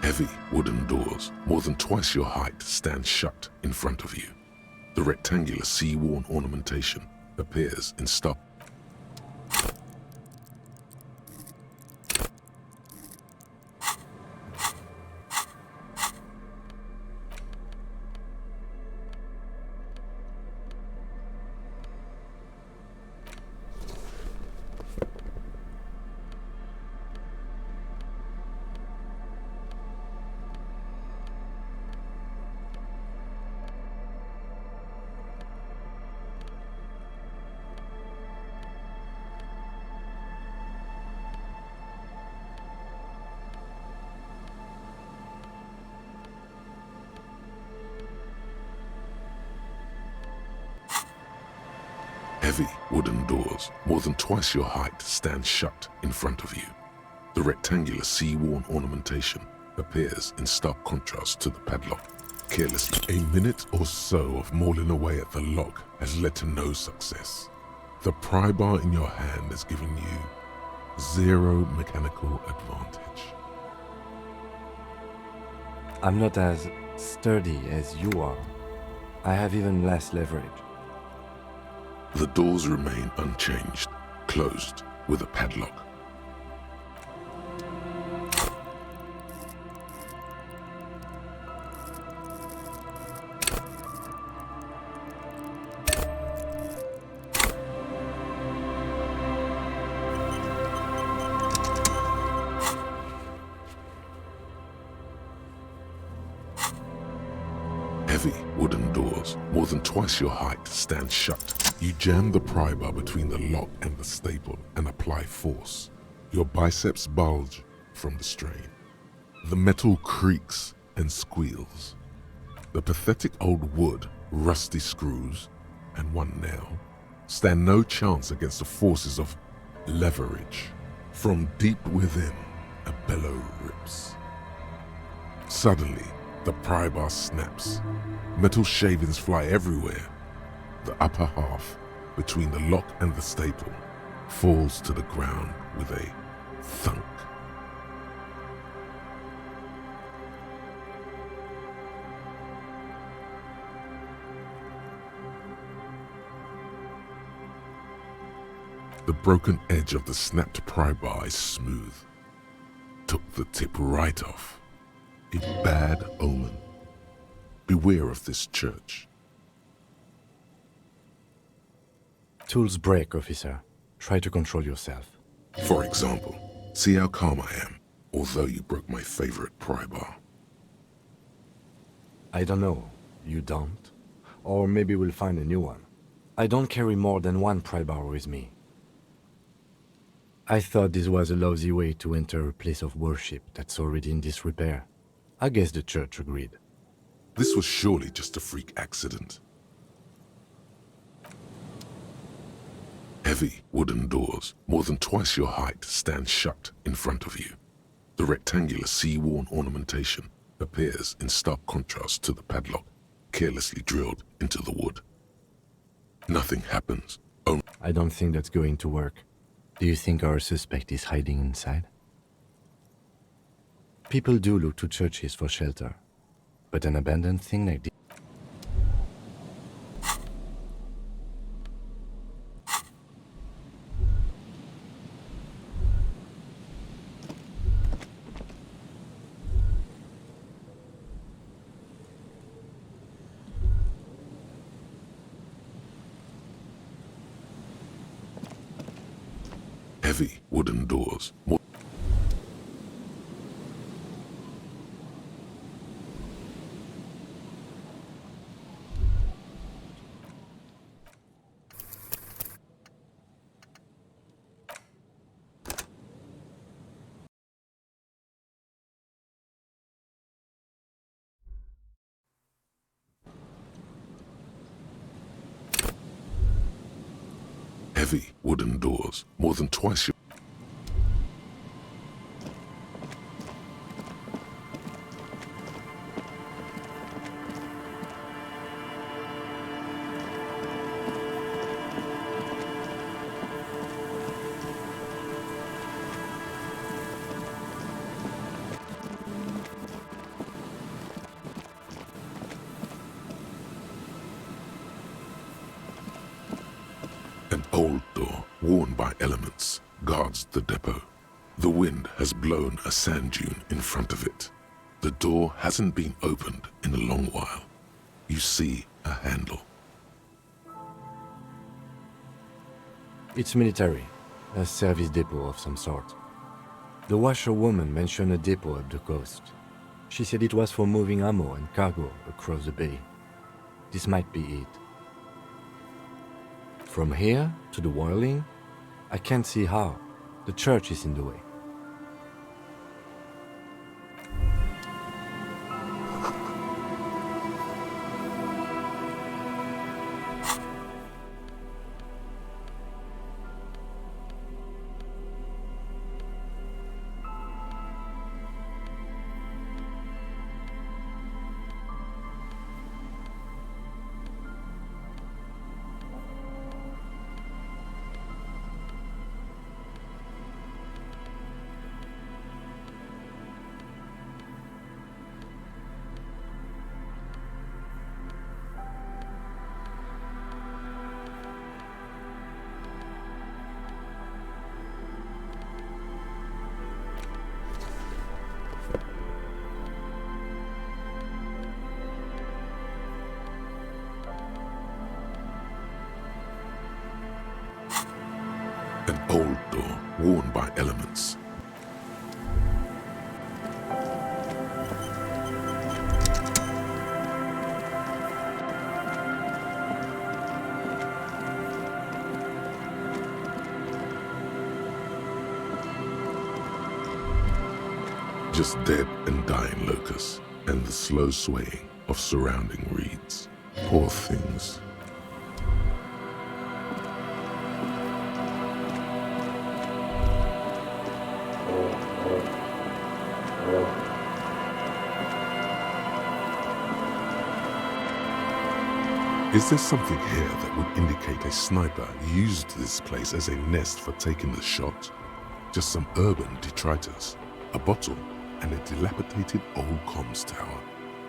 S2: Heavy wooden doors, more than twice your height, stand shut in front of you. The rectangular sea-worn ornamentation appears in stark. Heavy wooden doors, more than twice your height, stand shut in front of you. The rectangular sea-worn ornamentation appears in stark contrast to the padlock. Carelessly, a minute or so of mauling away at the lock has led to no success. The pry bar in your hand has given you zero mechanical advantage.
S4: I'm not as sturdy as you are. I have even less leverage.
S2: The doors remain unchanged, closed with a padlock. Heavy wooden doors, more than twice your height, stand shut. You jam the pry bar between the lock and the staple and apply force. Your biceps bulge from the strain. The metal creaks and squeals. The pathetic old wood, rusty screws, and one nail stand no chance against the forces of leverage. From deep within, a bellow rips. Suddenly, the pry bar snaps. Metal shavings fly everywhere. The upper half, between the lock and the staple, falls to the ground with a thunk. The broken edge of the snapped pry bar is smooth. Took the tip right off. A bad omen. Beware of this church.
S4: Tools break, officer. Try to control yourself.
S2: For example, see how calm I am, although you broke my favorite pry bar.
S4: I don't know. You don't? Or maybe we'll find a new one. I don't carry more than one pry bar with me. I thought this was a lousy way to enter a place of worship that's already in disrepair. I guess the church agreed.
S2: This was surely just a freak accident. Heavy wooden doors, more than twice your height, stand shut in front of you. The rectangular sea-worn ornamentation appears in stark contrast to the padlock, carelessly drilled into the wood. Nothing happens.
S4: I don't think that's going to work. Do you think our suspect is hiding inside? People do look to churches for shelter, but an abandoned thing like this...
S2: Heavy wooden doors, more heavy wooden doors, more than twice your... old door, worn by elements, guards the depot. The wind has blown a sand dune in front of it. The door hasn't been opened in a long while. You see a handle.
S4: It's military, a service depot of some sort. The washerwoman mentioned a depot up the coast. She said it was for moving ammo and cargo across the bay. This might be it. From here to the whirling, I can't see how. The church is in the way.
S2: An old door, worn by elements. Just dead and dying locusts, and the slow swaying of surrounding reeds. Poor things. Is there something here that would indicate a sniper used this place as a nest for taking the shot? Just some urban detritus, a bottle, and a dilapidated old comms tower.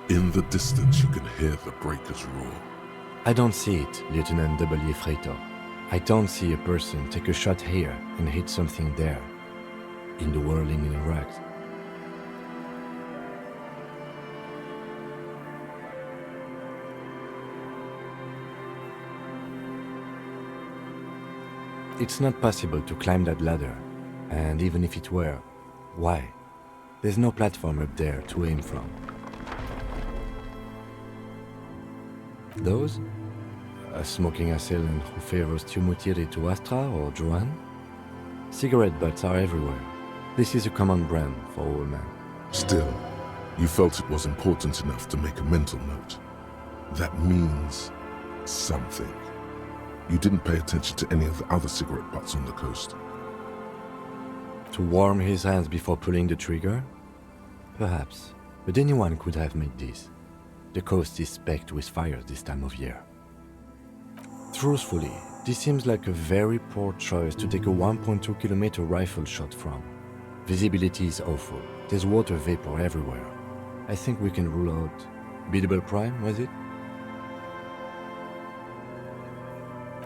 S2: In the distance, you can hear the breakers roar.
S4: I don't see it, Lieutenant W. Freighter. I don't see a person take a shot here and hit something there, in the whirling in rags. It's not possible to climb that ladder, and even if it were, why? There's no platform up there to aim from. Those? A smoking assailant who favors Tumutiri to Astra or Joan? Cigarette butts are everywhere. This is a common brand for all men.
S2: Still, you felt it was important enough to make a mental note. That means something. You didn't pay attention to any of the other cigarette butts on the coast.
S4: To warm his hands before pulling the trigger? Perhaps, but anyone could have made this. The coast is specked with fires this time of year. Truthfully, this seems like a very poor choice to take a 1.2 kilometer rifle shot from. Visibility is awful. There's water vapor everywhere. I think we can rule out biddable prime, was it?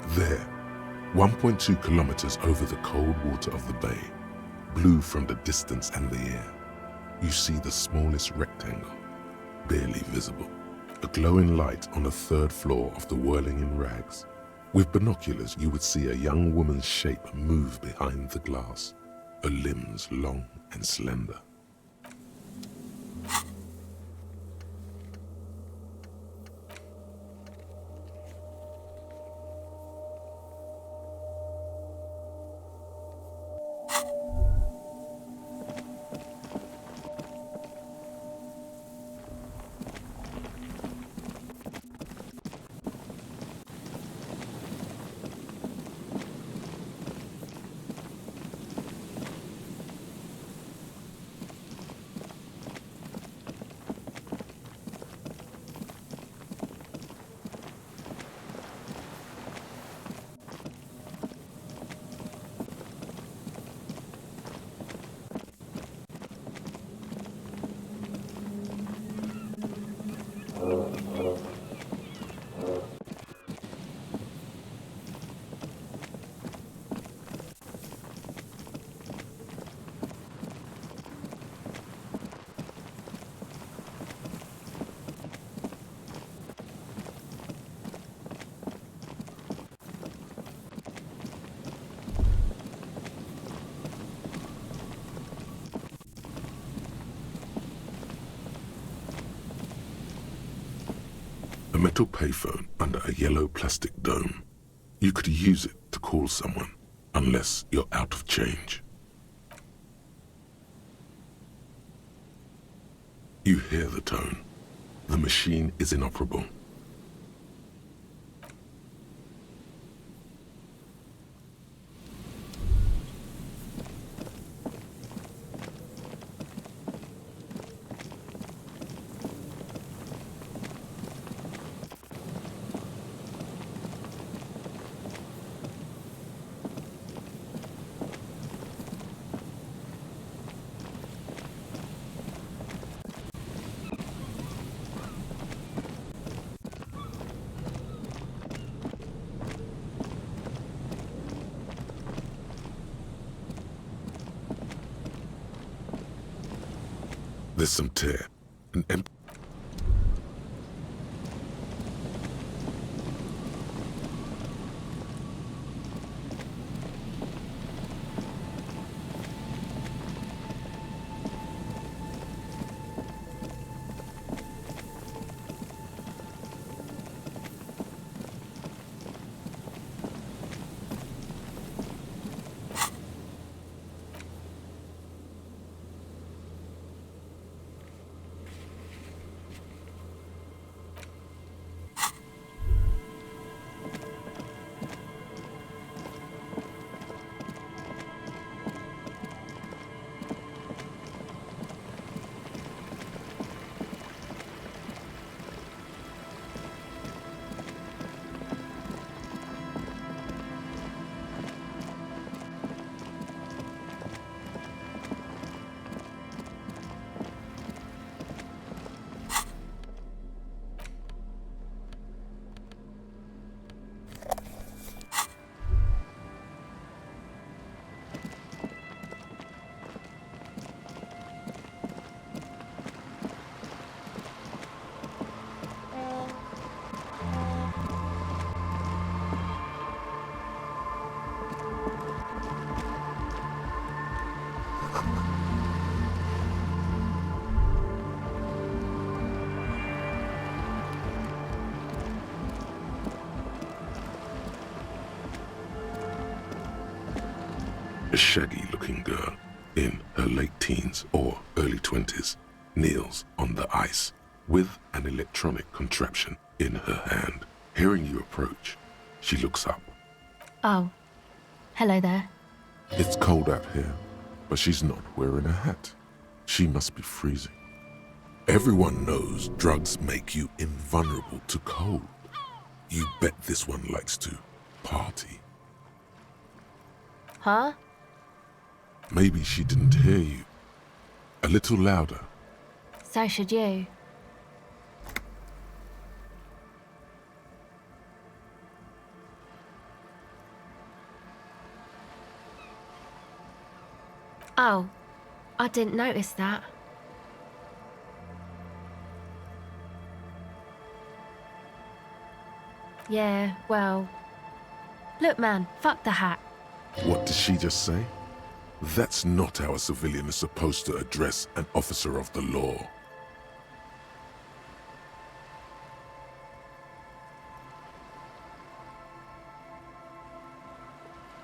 S2: There, 1.2 kilometers over the cold water of the bay, blue from the distance and the air, you see the smallest rectangle, barely visible. A glowing light on the third floor of the whirling in rags. With binoculars, you would see a young woman's shape move behind the glass, her limbs long and slender. metal payphone under a yellow plastic dome. You could use it to call someone, unless you're out of change. You hear the tone. The machine is inoperable. There's some tear, an empty. A shaggy-looking girl in her late teens or early 20s kneels on the ice with an electronic contraption in her hand. Hearing you approach, she looks up.
S11: Oh, hello there.
S2: It's cold out here, but she's not wearing a hat. She must be freezing. Everyone knows drugs make you invulnerable to cold. You bet this one likes to party.
S11: Huh?
S2: Maybe she didn't hear you. A little louder.
S11: So should you. Oh, I didn't notice that. Yeah, well... Look, man, fuck the hat.
S2: What did she just say? That's not how a civilian is supposed to address an officer of the law.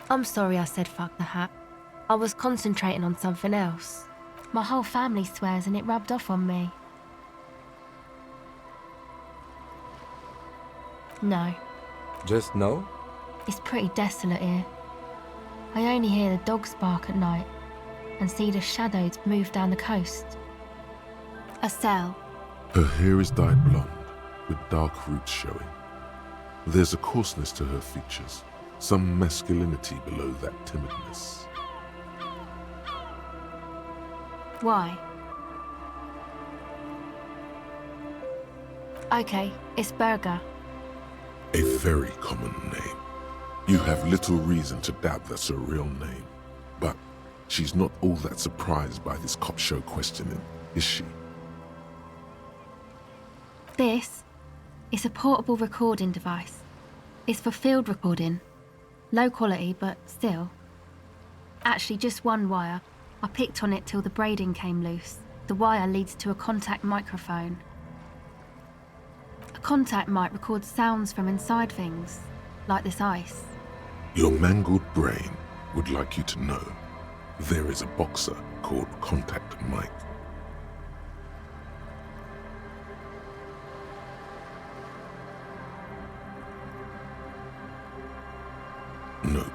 S11: I'm sorry I said fuck the hat. I was concentrating on something else. My whole family swears and it rubbed off on me. No.
S12: Just no?
S11: It's pretty desolate here. I only hear the dogs bark at night and see the shadows move down the coast. A cell.
S2: Her hair is dyed blonde, with dark roots showing. There's a coarseness to her features, some masculinity below that timidness.
S11: Why? Okay, it's Berger.
S2: A very common name. You have little reason to doubt that's her real name. But she's not all that surprised by this cop show questioning, is she?
S11: This is a portable recording device. It's for field recording. Low quality, but still. Actually, just one wire. I picked on it till the braiding came loose. The wire leads to a contact microphone. A A contact might record sounds from inside things, like this ice.
S2: Your mangled brain would like you to know there is a boxer called Contact Mike. No.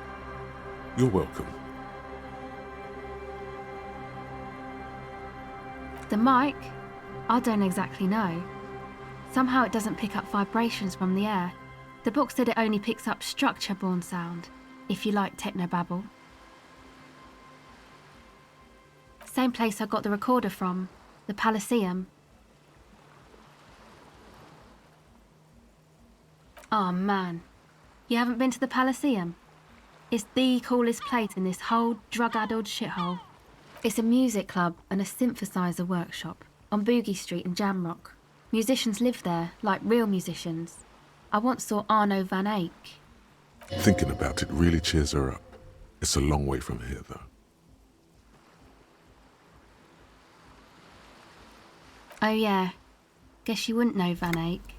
S2: You're welcome.
S11: The mic? I don't exactly know. Somehow it doesn't pick up vibrations from the air. The book said it only picks up structure-borne sound, if you like technobabble. Same place I got the recorder from, the Elysium. Oh man, you haven't been to the Elysium? It's the coolest place in this whole drug-addled shithole. It's a music club and a synthesizer workshop on Boogie Street in Jamrock. Musicians live there, like real musicians. I once saw Arno van Eyck.
S2: Thinking about it really cheers her up. It's a long way from here, though.
S11: Oh yeah, guess you wouldn't know Van Eyck,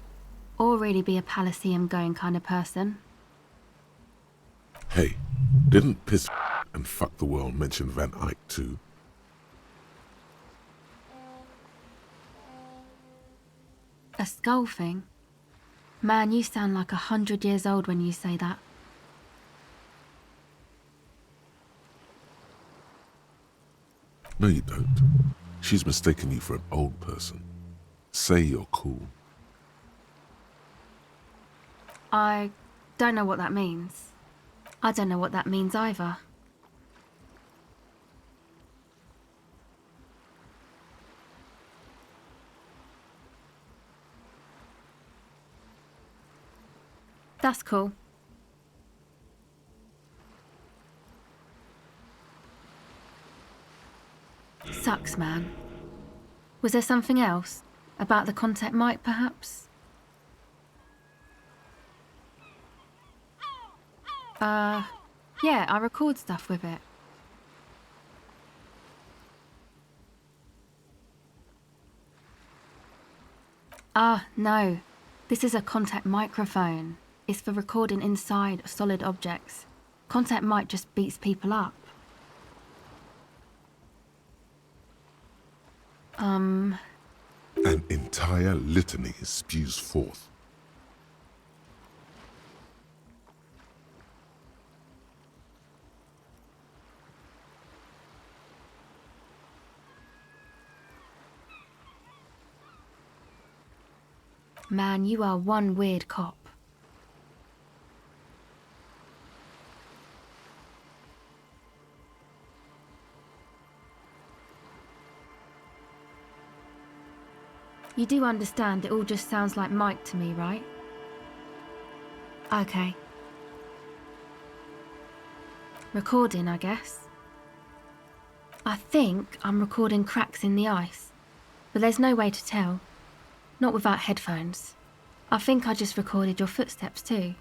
S11: or really be a Elysium-going kind of person.
S2: Hey, didn't Piss and Fuck the World mention Van Eyck too?
S11: A skull thing? Man, you sound like 100 years old when you say that.
S2: No, you don't. She's mistaken you for an old person. Say you're cool.
S11: I don't know what that means. I don't know what that means either. That's cool. Sucks, man. Was there something else? About the Contact mic, perhaps? Yeah, I record stuff with it. No. This is a Contact microphone. It's for recording inside solid objects. Contact mic just beats people up.
S2: An entire litany spews forth.
S11: Man, you are one weird cop. You do understand it all just sounds like Mike to me, right? Okay. Recording, I guess. I think I'm recording cracks in the ice, but there's no way to tell. Not without headphones. I think I just recorded your footsteps too.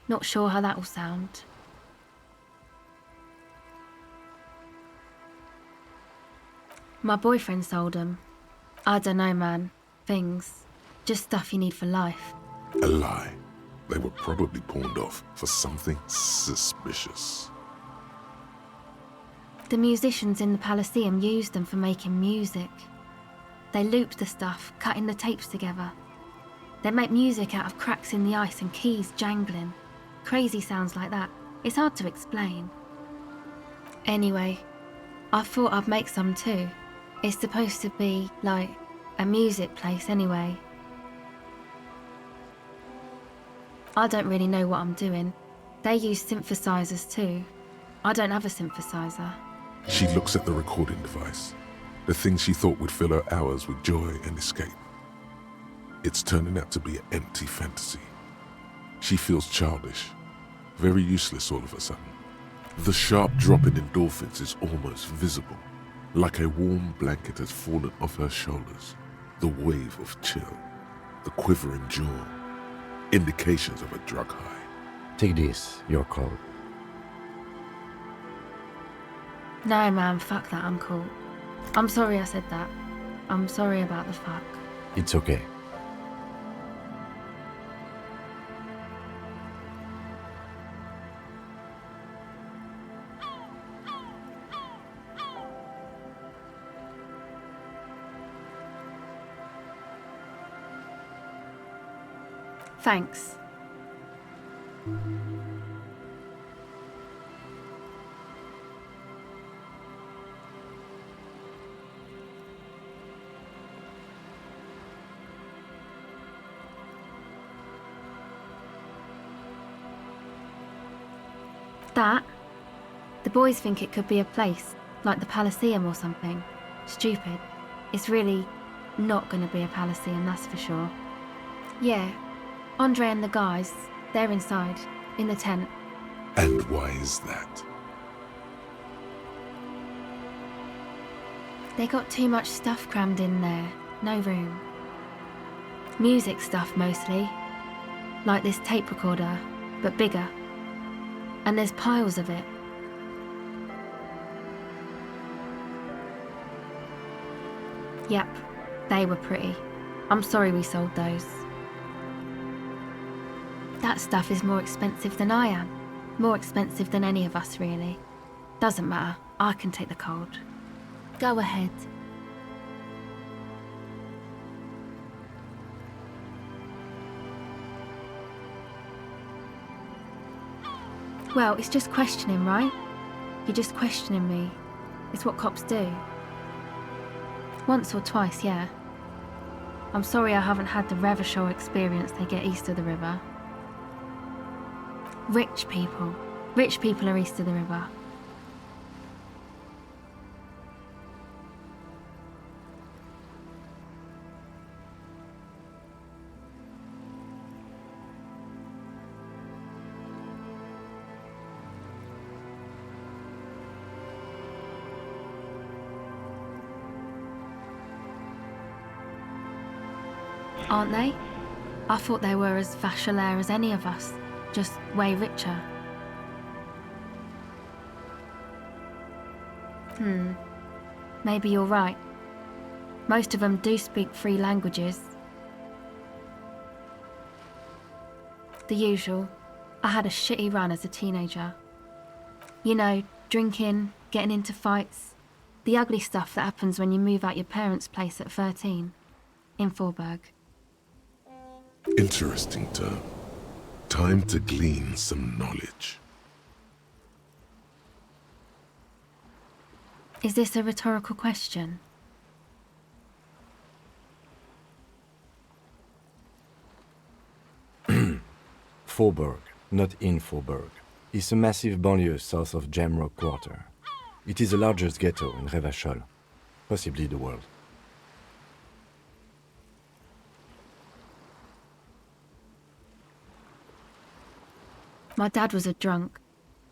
S11: Not sure how that will sound. My boyfriend sold them. I don't know, man. Things. Just stuff you need for life.
S2: A lie. They were probably pawned off for something suspicious.
S11: The musicians in the Elysium used them for making music. They looped the stuff, cutting the tapes together. They make music out of cracks in the ice and keys jangling. Crazy sounds like that. It's hard to explain. Anyway, I thought I'd make some too. It's supposed to be, like, a music place anyway. I don't really know what I'm doing. They use synthesizers too. I don't have a synthesizer.
S2: She looks at the recording device. The thing she thought would fill her hours with joy and escape. It's turning out to be an empty fantasy. She feels childish, very useless all of a sudden. The sharp drop in endorphins is almost visible, like a warm blanket has fallen off her shoulders. The wave of chill, the quivering jaw, indications of a drug high.
S4: Take this, your call.
S11: No, man, fuck that, I'm cool. I'm sorry I said that. I'm sorry about the fuck.
S4: It's okay.
S11: Thanks. That? The boys think it could be a place, like the Elysium or something. Stupid. It's really not going to be a Elysium, that's for sure. Yeah, Andre and the guys, they're inside, in the tent.
S2: And why is that?
S11: They got too much stuff crammed in there, no room. Music stuff mostly, like this tape recorder, but bigger. And there's piles of it. Yep, they were pretty. I'm sorry we sold those. That stuff is more expensive than I am. More expensive than any of us, really. Doesn't matter, I can take the cold. Go ahead. Well, it's just questioning, right? You're just questioning me. It's what cops do. Once or twice, yeah. I'm sorry I haven't had the Revachol experience they get east of the river. Rich people. Rich people are east of the river. Aren't they? I thought they were as Vacholaire as any of us, just way richer. Maybe you're right. Most of them do speak 3 languages. The usual. I had a shitty run as a teenager. You know, drinking, getting into fights. The ugly stuff that happens when you move out your parents' place at 13. In Forberg.
S2: Interesting term. Time to glean some knowledge.
S11: Is this a rhetorical question?
S4: Forberg, not in Forberg, is a massive banlieue south of Jamrock Quarter. It is the largest ghetto in Revachol, possibly the world.
S11: My dad was a drunk.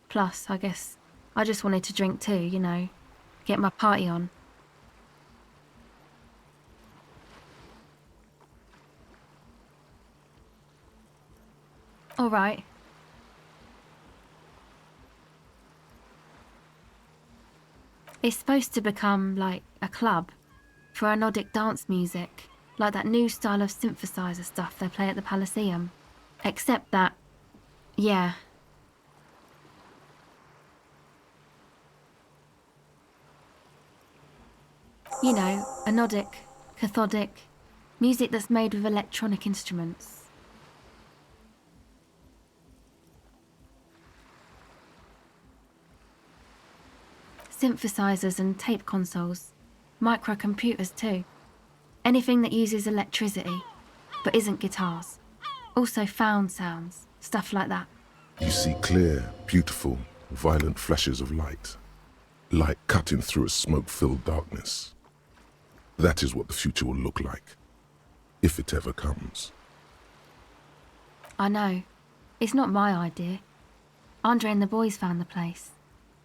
S11: Plus, I guess, I just wanted to drink too, you know. Get my party on. All right. It's supposed to become, like, a club for anodic dance music, like that new style of synthesizer stuff they play at the Elysium. Except that, yeah. You know, anodic, cathodic, music that's made with electronic instruments. Synthesizers and tape consoles, microcomputers too. Anything that uses electricity, but isn't guitars. Also found sounds, stuff like that.
S2: You see clear, beautiful, violent flashes of light. Light cutting through a smoke-filled darkness. That is what the future will look like, if it ever comes.
S11: I know. It's not my idea. Andre and the boys found the place.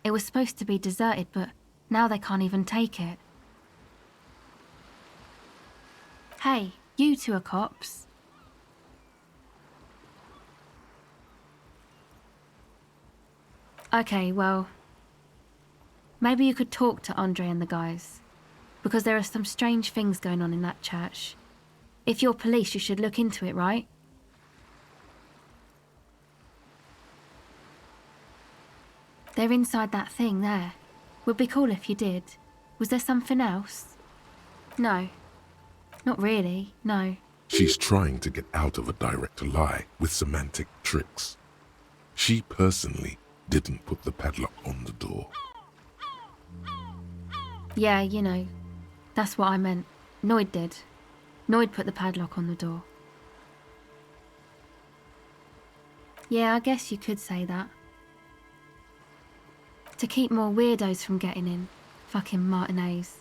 S11: It was supposed to be deserted, but now they can't even take it. Hey, you two are cops. Okay, well, maybe you could talk to Andre and the guys, because there are some strange things going on in that church. If you're police, you should look into it, right? They're inside that thing there. Would be cool if you did. Was there something else? No. Not really, no.
S2: She's trying to get out of a direct lie with semantic tricks. She personally didn't put the padlock on the door.
S11: Yeah, you know, that's what I meant. Noid did. Noid put the padlock on the door. Yeah, I guess you could say that. To keep more weirdos from getting in. Fucking Martinez.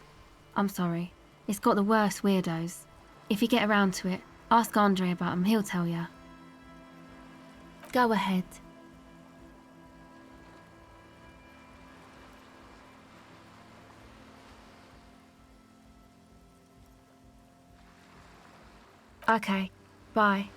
S11: I'm sorry. It's got the worst weirdos. If you get around to it, ask Andre about him, he'll tell ya. Go ahead. Okay, bye.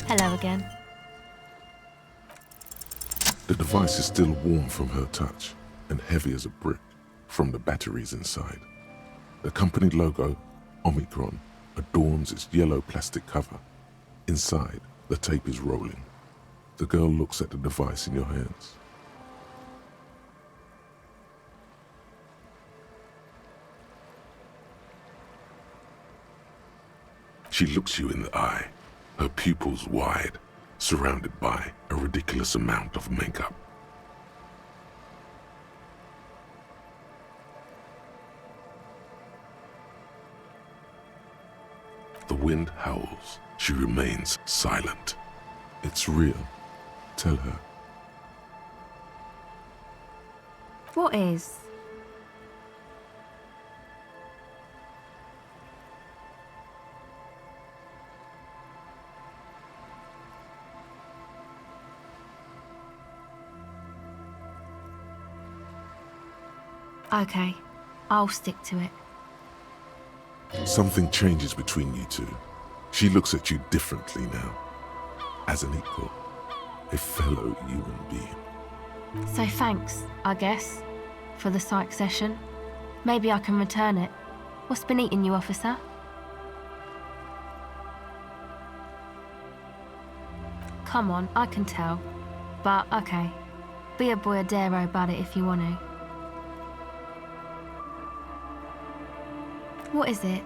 S11: Hello again.
S2: The device is still warm from her touch and heavy as a brick from the batteries inside. The company logo, Omicron, adorns its yellow plastic cover. Inside, the tape is rolling. The girl looks at the device in your hands. She looks you in the eye, her pupils wide, surrounded by a ridiculous amount of makeup. The wind howls. She remains silent. It's real. Tell her.
S11: What is? Okay, I'll stick to it.
S2: Something changes between you two. She looks at you differently now. As an equal. A fellow human being.
S11: So thanks, I guess, for the psych session. Maybe I can return it. What's been eating you, officer? Come on, I can tell. But, okay. Be a boyadero about it if you want to. What is it?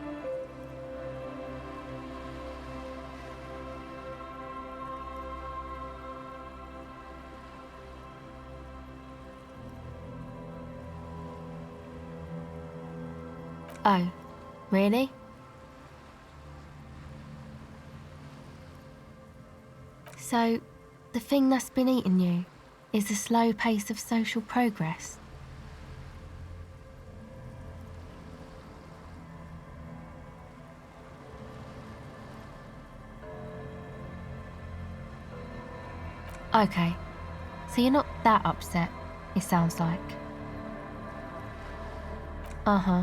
S11: Oh, really? So, the thing that's been eating you is the slow pace of social progress? Okay, so you're not that upset, it sounds like. Uh-huh.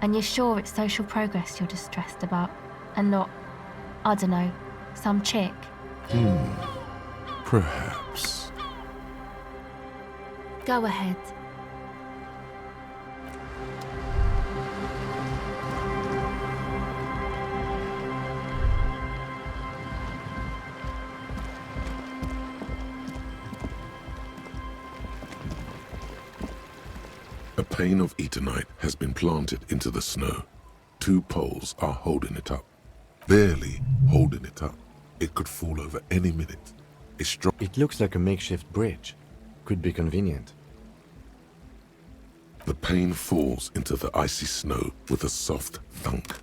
S11: And you're sure it's social progress you're distressed about, and not, I don't know, some chick?
S2: Perhaps.
S11: Go ahead.
S2: A pane of eternite has been planted into the snow. 2 poles are holding it up. Barely holding it up. It could fall over any minute.
S4: It looks like a makeshift bridge. Could be convenient.
S2: The pane falls into the icy snow with a soft thunk.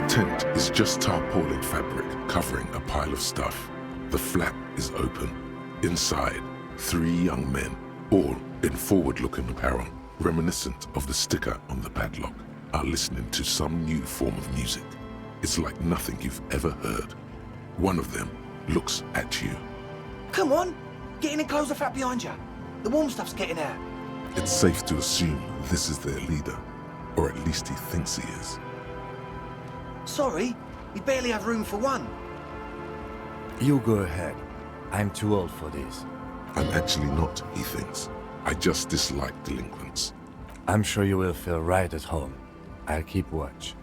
S2: tent is just tarpaulin fabric covering a pile of stuff. The flap is open. Inside, 3 young men, all in forward-looking apparel, reminiscent of the sticker on the padlock, are listening to some new form of music. It's like nothing you've ever heard. One of them looks at you.
S12: Come on, get in and close the flap behind you. The warm stuff's getting out.
S2: It's safe to assume this is their leader, or at least he thinks he is.
S12: Sorry, we barely have room for one.
S4: You go ahead. I'm too old for this.
S2: I'm actually not, he thinks. I just dislike delinquents.
S4: I'm sure you will feel right at home. I'll keep watch.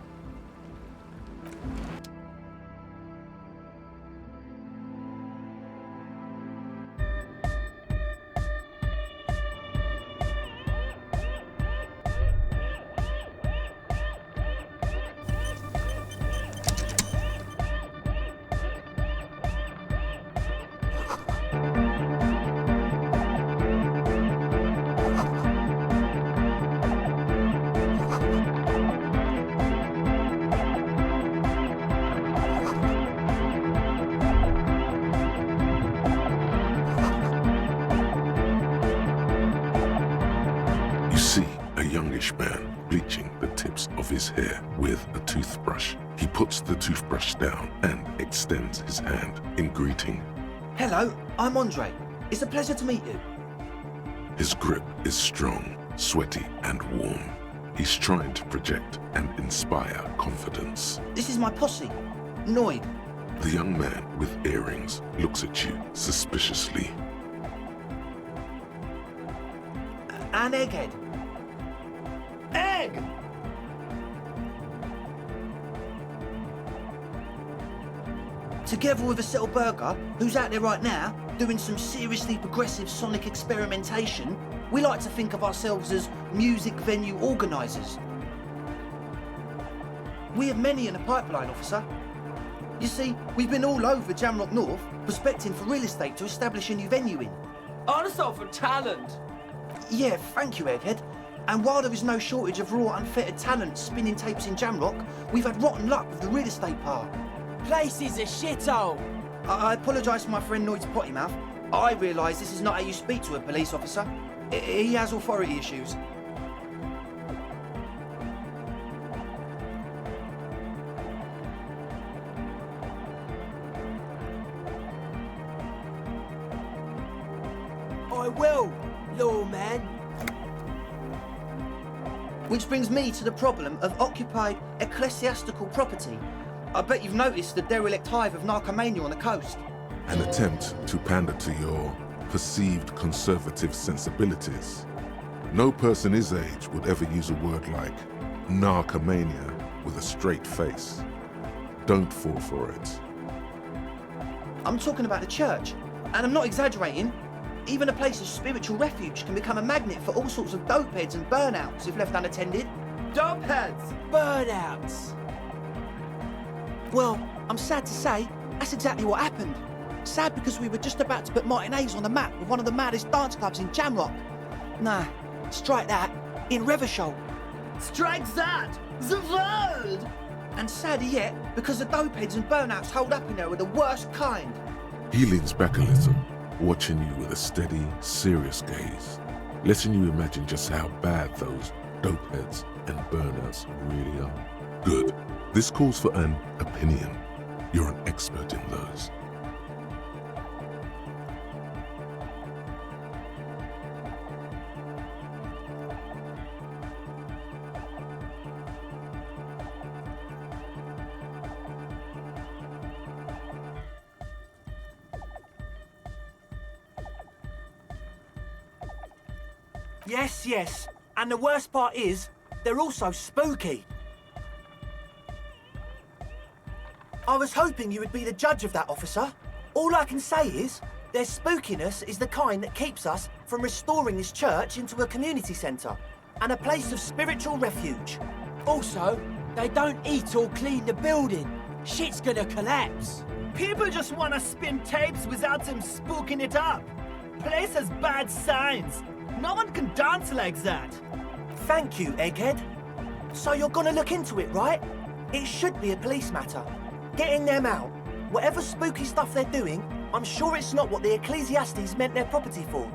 S2: Man bleaching the tips of his hair with a toothbrush. He puts the toothbrush down and extends his hand in greeting.
S12: Hello, I'm Andre. It's a pleasure to meet you.
S2: His grip is strong, sweaty, and warm. He's trying to project and inspire confidence.
S12: This is my posse, Noid.
S2: The young man with earrings looks at you suspiciously.
S12: And Egghead. Egg! Together with a Settle Burger, who's out there right now, doing some seriously progressive sonic experimentation, we like to think of ourselves as music venue organisers. We have many in the pipeline, officer. You see, we've been all over Jamrock North, prospecting for real estate to establish a new venue in.
S13: Also for talent!
S12: Yeah, thank you, Egghead. And while there is no shortage of raw, unfettered talent spinning tapes in Jamrock, we've had rotten luck with the real estate part.
S13: Place is a shithole!
S12: I apologise for my friend Noid's potty mouth. I realise this is not how you speak to a police officer. He has authority issues.
S13: I will, lawman.
S12: Which brings me to the problem of occupied ecclesiastical property. I bet you've noticed the derelict hive of narcomania on the coast.
S2: An attempt to pander to your perceived conservative sensibilities. No person his age would ever use a word like narcomania with a straight face. Don't fall for it.
S12: I'm talking about the church, and I'm not exaggerating. Even a place of spiritual refuge can become a magnet for all sorts of dopeheads and burnouts if left unattended.
S13: Dopeheads! Burnouts!
S12: Well, I'm sad to say, that's exactly what happened. Sad because we were just about to put Martinez on the map with one of the maddest dance clubs in Jamrock. Nah, strike that, in Revachol.
S13: Strike that! The world!
S12: And sadder yet, because the dopeheads and burnouts holed up in there are the worst kind.
S2: He leans back a little, watching you with a steady, serious gaze, letting you imagine just how bad those dopeheads and burnouts really are. Good. This calls for an opinion. You're an expert in those.
S12: Yes. And the worst part is, they're also spooky. I was hoping you would be the judge of that, officer. All I can say is, their spookiness is the kind that keeps us from restoring this church into a community centre and a place of spiritual refuge.
S13: Also, they don't eat or clean the building. Shit's gonna collapse. People just wanna spin tapes without them spooking it up. Place has bad signs. No one can dance like that.
S12: Thank you, Egghead. So you're gonna look into it, right? It should be a police matter. Getting them out. Whatever spooky stuff they're doing, I'm sure it's not what the Ecclesiastes meant their property for.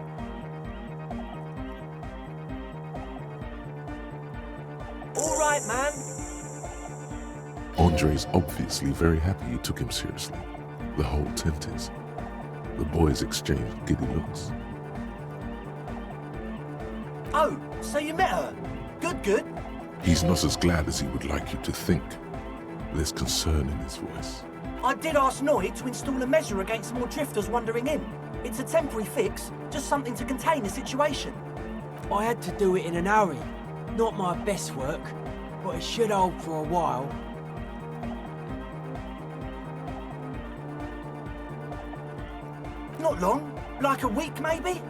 S12: All right, man.
S2: Andre's obviously very happy you took him seriously. The whole tent is. The boys exchanged giddy looks.
S12: Oh, so you met her? Good, good.
S2: He's not as glad as he would like you to think. There's concern in his voice.
S12: I did ask Noid to install a measure against more drifters wandering in. It's a temporary fix, just something to contain the situation.
S13: I had to do it in an hurry. Not my best work, but it should hold for a while.
S12: Not long, like a week maybe?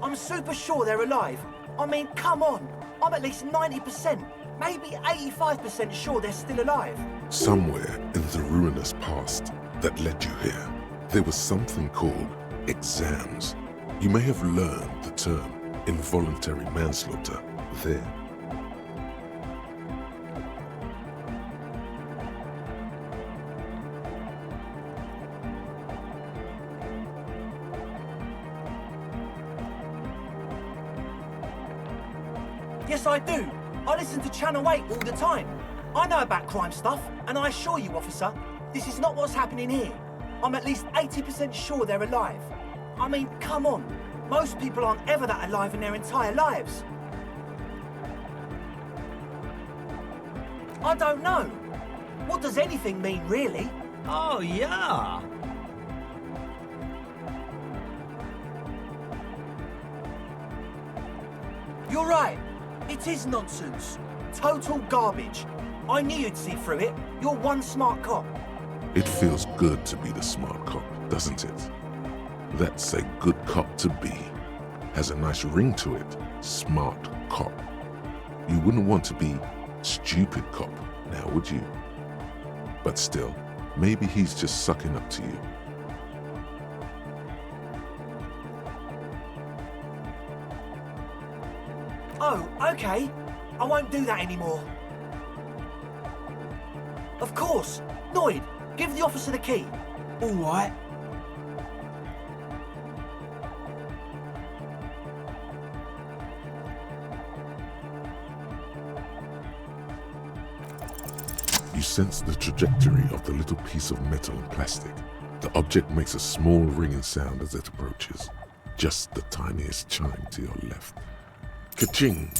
S12: I'm super sure they're alive. I mean, come on. I'm at least 90%, maybe 85% sure they're still alive.
S2: Somewhere in the ruinous past that led you here, there was something called exams. You may have learned the term involuntary manslaughter there.
S12: Yes, I do. I listen to Channel 8 all the time. I know about crime stuff, and I assure you, officer, this is not what's happening here. I'm at least 80% sure they're alive. I mean, come on. Most people aren't ever that alive in their entire lives. I don't know. What does anything mean, really?
S13: Oh, yeah.
S12: You're right. It is nonsense. Total garbage. I knew you'd see through it. You're one smart cop.
S2: It feels good to be the smart cop, doesn't it? That's a good cop to be. Has a nice ring to it. Smart cop. You wouldn't want to be stupid cop, now would you? But still, maybe he's just sucking up to you.
S12: Oh, okay. I won't do that anymore. Of course. Noid, give the officer the key.
S13: All right.
S2: You sense the trajectory of the little piece of metal and plastic. The object makes a small ringing sound as it approaches. Just the tiniest chime to your left. Ka-ching!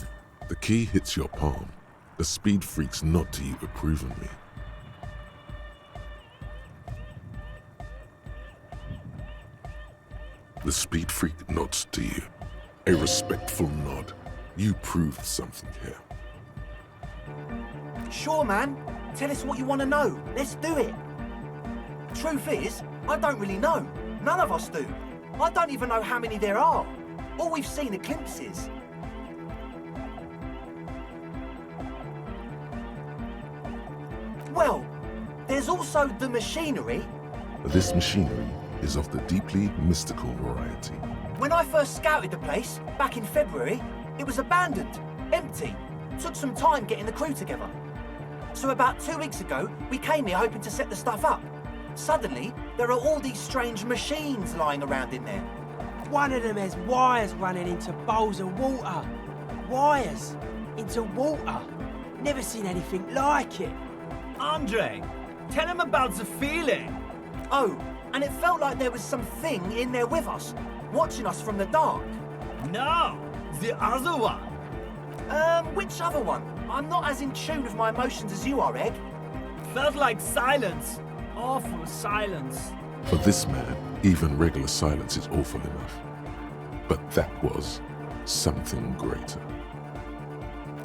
S2: The key hits your palm. The speed freaks nod to you approvingly. The speed freak nods to you. A respectful nod. You proved something here.
S12: Sure, man. Tell us what you want to know. Let's do it. Truth is, I don't really know. None of us do. I don't even know how many there are. All we've seen are glimpses. Well, there's also the machinery.
S2: This machinery is of the deeply mystical variety.
S12: When I first scouted the place, back in February, it was abandoned, empty. Took some time getting the crew together. So about 2 weeks ago, we came here hoping to set the stuff up. Suddenly, there are all these strange machines lying around in there.
S13: One of them has wires running into bowls of water. Wires into water. Never seen anything like it.
S14: Andre, tell him about the feeling.
S12: Oh, and it felt like there was something in there with us, watching us from the dark.
S14: No, the other one.
S12: Which other one? I'm not as in tune with my emotions as you are, Egg.
S14: Felt like silence. Awful silence.
S2: For this man, even regular silence is awful enough. But that was something greater.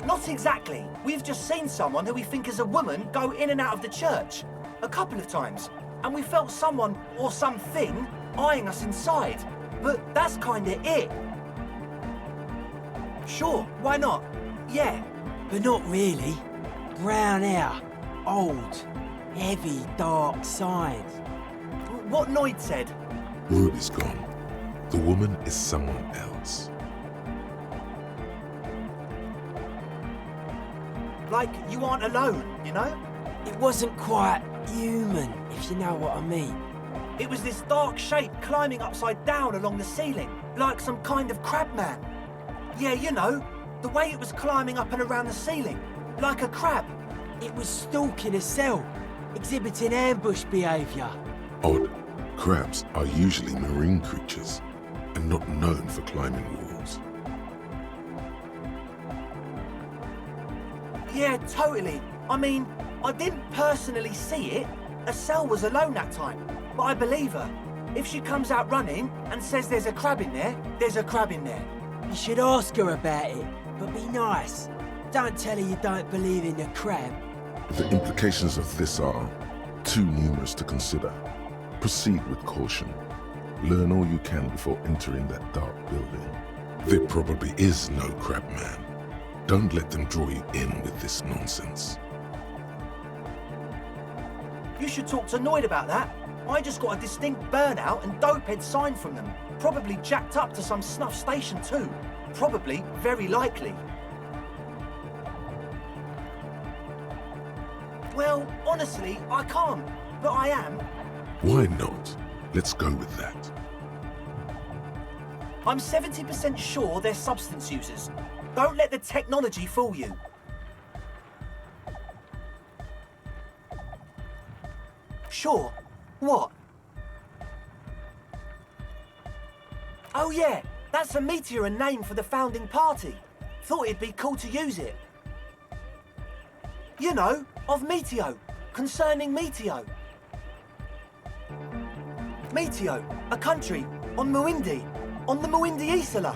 S12: Not exactly. We've just seen someone who we think is a woman go in and out of the church. A couple of times. And we felt someone, or something, eyeing us inside. But that's kinda it. Sure, why not? Yeah.
S13: But not really. Brown hair. Old. Heavy, dark side.
S12: What Noid said.
S2: Ruby's gone. The woman is someone else.
S12: Like you aren't alone, you know?
S13: It wasn't quite human, if you know what I mean.
S12: It was this dark shape climbing upside down along the ceiling, like some kind of crab man. Yeah, you know, the way it was climbing up and around the ceiling, like a crab.
S13: It was stalking a cell, exhibiting ambush behaviour.
S2: Odd. Crabs are usually marine creatures and not known for climbing walls.
S12: Yeah, totally. I mean, I didn't personally see it. Estelle was alone that time, but I believe her. If she comes out running and says there's a crab in there, there's a crab in there.
S13: You should ask her about it, but be nice. Don't tell her you don't believe in the crab.
S2: The implications of this are too numerous to consider. Proceed with caution. Learn all you can before entering that dark building. There probably is no crab man. Don't let them draw you in with this nonsense.
S12: You should talk to Noid about that. I just got a distinct burnout and dopehead sign from them. Probably jacked up to some snuff station too. Probably, very likely. Well, honestly, I can't. But I am.
S2: Why not? Let's go with that.
S12: I'm 70% sure they're substance users. Don't let the technology fool you. Sure. What? Oh yeah, that's a meteor and name for the founding party. Thought it'd be cool to use it. You know, of Meteo, concerning Meteo. Meteo, a country, on Muindi, on the Muindi Isla.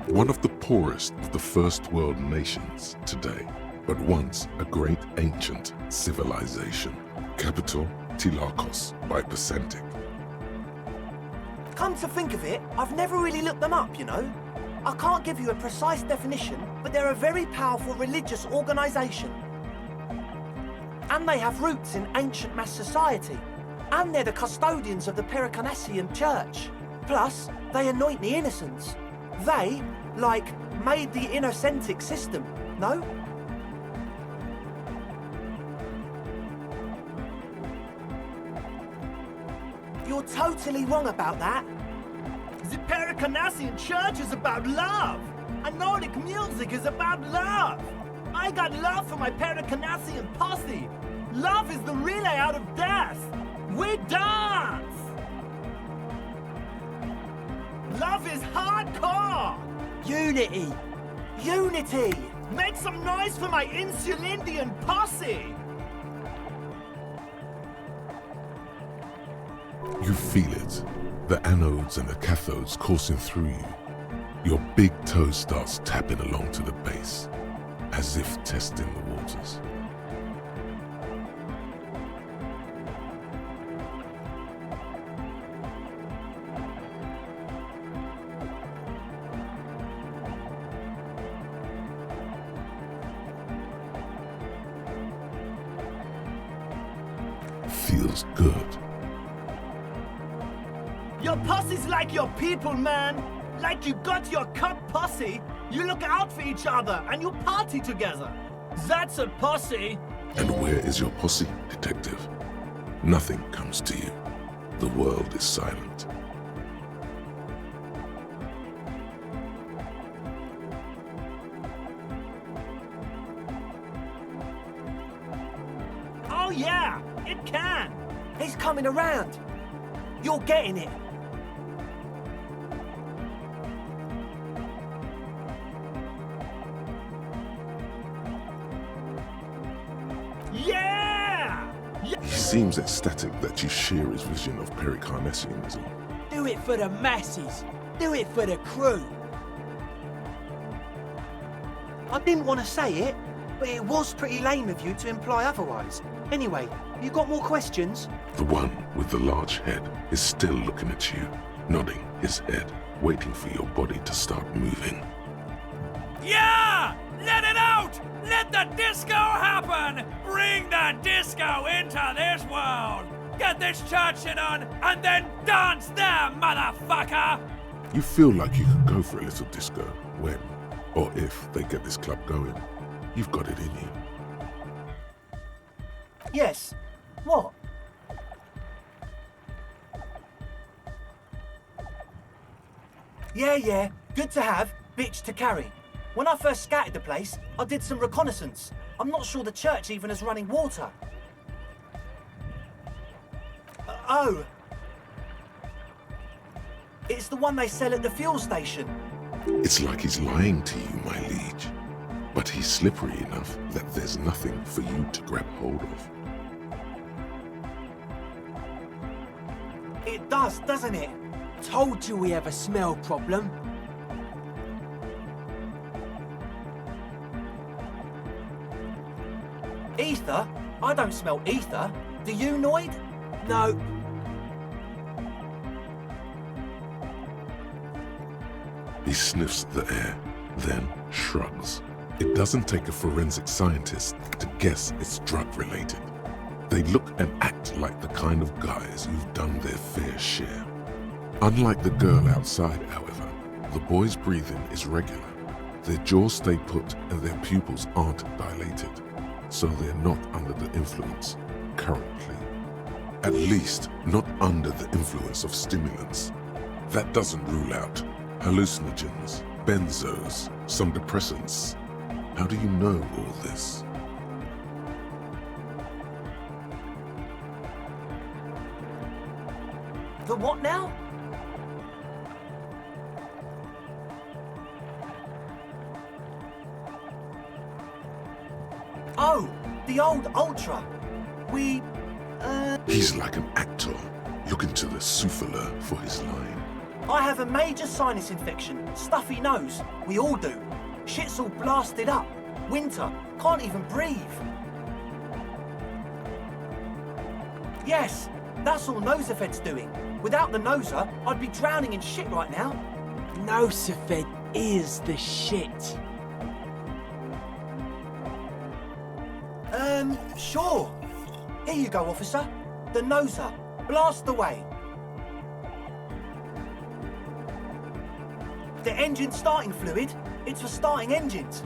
S2: One of the poorest of the first world nations today, but once a great ancient civilization. Capital, Tilakos by Percentic.
S12: Come to think of it, I've never really looked them up, you know. I can't give you a precise definition, but they're a very powerful religious organisation. And they have roots in ancient mass society. And they're the custodians of the Pericarnassian Church. Plus, they anoint the innocents. They, like, made the Innocentic system, no? You're totally wrong about that.
S14: The Pericarnassian Church is about love. And Nordic music is about love. I got love for my Pericarnassian posse. Love is the relay out of death. We dance! Love is hardcore!
S13: Unity!
S12: Unity!
S14: Make some noise for my Insulindian posse!
S2: You feel it. The anodes and the cathodes coursing through you. Your big toe starts tapping along to the base, as if testing the waters. Feels good.
S14: Your posse's like your people, man! Like you got your cup posse, you look out for each other and you party together. That's a posse!
S2: And where is your posse, detective? Nothing comes to you. The world is silent.
S14: Oh yeah, it can!
S12: He's coming around. You're getting it.
S14: Yeah!
S2: He seems ecstatic that you share his vision of Pericarnassianism.
S13: Do it for the masses. Do it for the crew.
S12: I didn't want to say it, but it was pretty lame of you to imply otherwise. Anyway, you got more questions?
S2: The one with the large head is still looking at you, nodding his head, waiting for your body to start moving.
S7: Yeah! Let it out! Let the disco happen! Bring the disco into this world! Get this church shit on, and then dance there, motherfucker!
S2: You feel like you could go for a little disco when, Or if they get this club going, you've got it in you.
S12: Yes. What? Yeah. Good to have, bitch to carry. When I first scouted the place, I did some reconnaissance. I'm not sure the church even has running water. Oh. It's the one they sell at the fuel station.
S2: It's like he's lying to you, my liege. But he's slippery enough that there's nothing for you to grab hold of.
S12: It does, doesn't it?
S13: Told you we have a smell problem.
S12: Ether? I don't smell ether. Do you, Noid?
S13: No.
S2: He sniffs the air, then shrugs. It doesn't take a forensic scientist to guess it's drug-related. They look and act like the kind of guys who've done their fair share. Unlike the girl outside, however, the boy's breathing is regular. Their jaws stay put and their pupils aren't dilated, so they're not under the influence currently. At least, not under the influence of stimulants. That doesn't rule out hallucinogens, benzos, some depressants. How do you know all this?
S12: The what now? Oh, the old Ultra.
S2: He's like an actor, looking to the souffleur for his line.
S12: I have a major sinus infection, stuffy nose. We all do. Shit's all blasted up. Winter, can't even breathe. Yes, that's all Nosafed's doing. Without the Noser, I'd be drowning in shit right now.
S13: Nosafed is the shit.
S12: Sure. Here you go, officer. The Noser. Blast away. The engine starting fluid. It's for starting engines.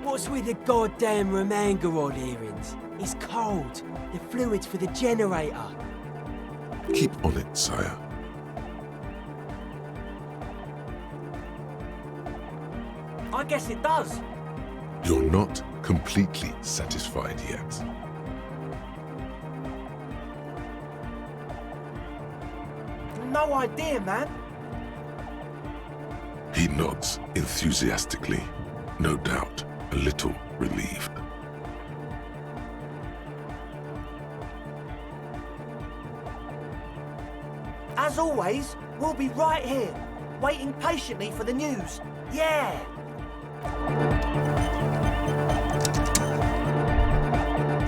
S13: What's with the goddamn Romangarod earrings? It's cold. The fluid's for the generator.
S2: Keep on it, sire.
S12: I guess it does.
S2: You're not completely satisfied yet.
S12: No idea, man.
S2: He nods enthusiastically, no doubt a little relieved.
S12: As always, we'll be right here, waiting patiently for the news. Yeah!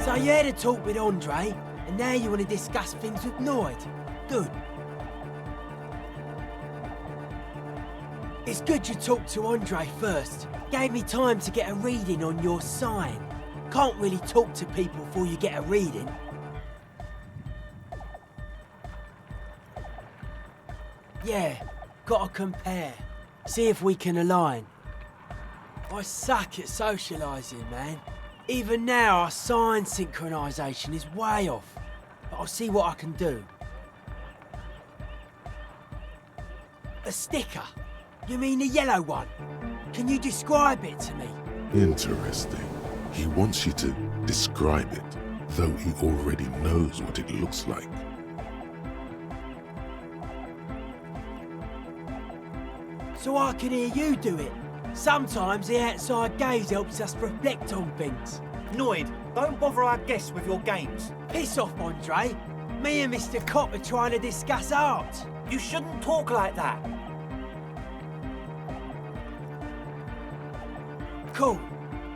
S13: So you had a talk with Andre, and now you want to discuss things with Noid. Good. It's good you talked to Andre first. Gave me time to get a reading on your sign. Can't really talk to people before you get a reading. Yeah, gotta compare. See if we can align. I suck at socialising, man. Even now, our sign synchronisation is way off. But I'll see what I can do. A sticker? You mean the yellow one? Can you describe it to me?
S2: Interesting. He wants you to describe it, though he already knows what it looks like.
S13: So I can hear you do it. Sometimes the outside gaze helps us reflect on things.
S12: Noid, don't bother our guests with your games.
S13: Piss off, Andre. Me and Mr. Cop are trying to discuss art.
S12: You shouldn't talk like that.
S13: Cool.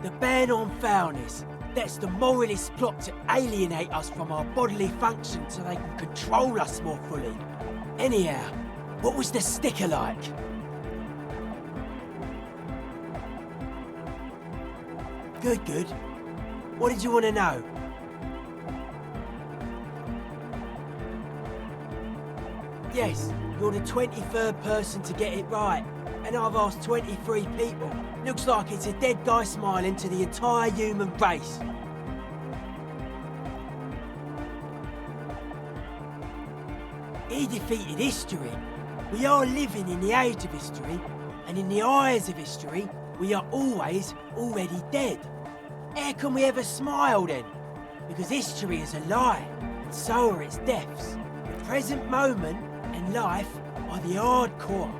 S13: The ban on foulness. That's the moralist plot to alienate us from our bodily function so they can control us more fully. Anyhow, what was the sticker like? Good. What did you want to know? Yes, you're the 23rd person to get it right. And I've asked 23 people. Looks like it's a dead guy smiling to the entire human race. He defeated history. We are living in the age of history, and in the eyes of history, we are always already dead. How can we ever smile then? Because history is a lie, and so are its deaths. The present moment and life are the hardcore.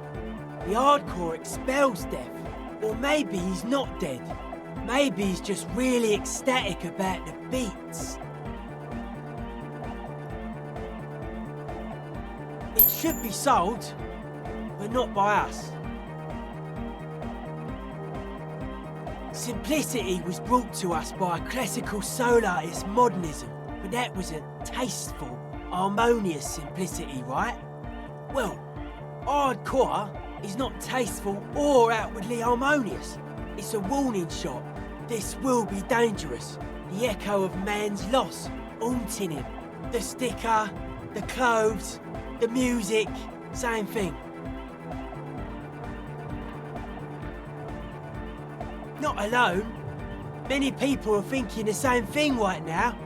S13: The hardcore expels death. Or maybe he's not dead. Maybe he's just really ecstatic about the beats. It should be sold, but not by us. Simplicity was brought to us by classical soul artist modernism, but that was a tasteful, harmonious simplicity, right? Well, hardcore is not tasteful or outwardly harmonious. It's a warning shot. This will be dangerous. The echo of man's loss, haunting him. The sticker, the clothes, the music, same thing. Not alone. Many people are thinking the same thing right now.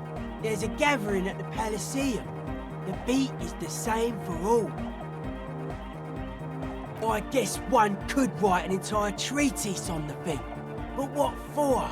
S13: There's a gathering at the Elysium. The beat is the same for all. I guess one could write an entire treatise on the thing. But what for?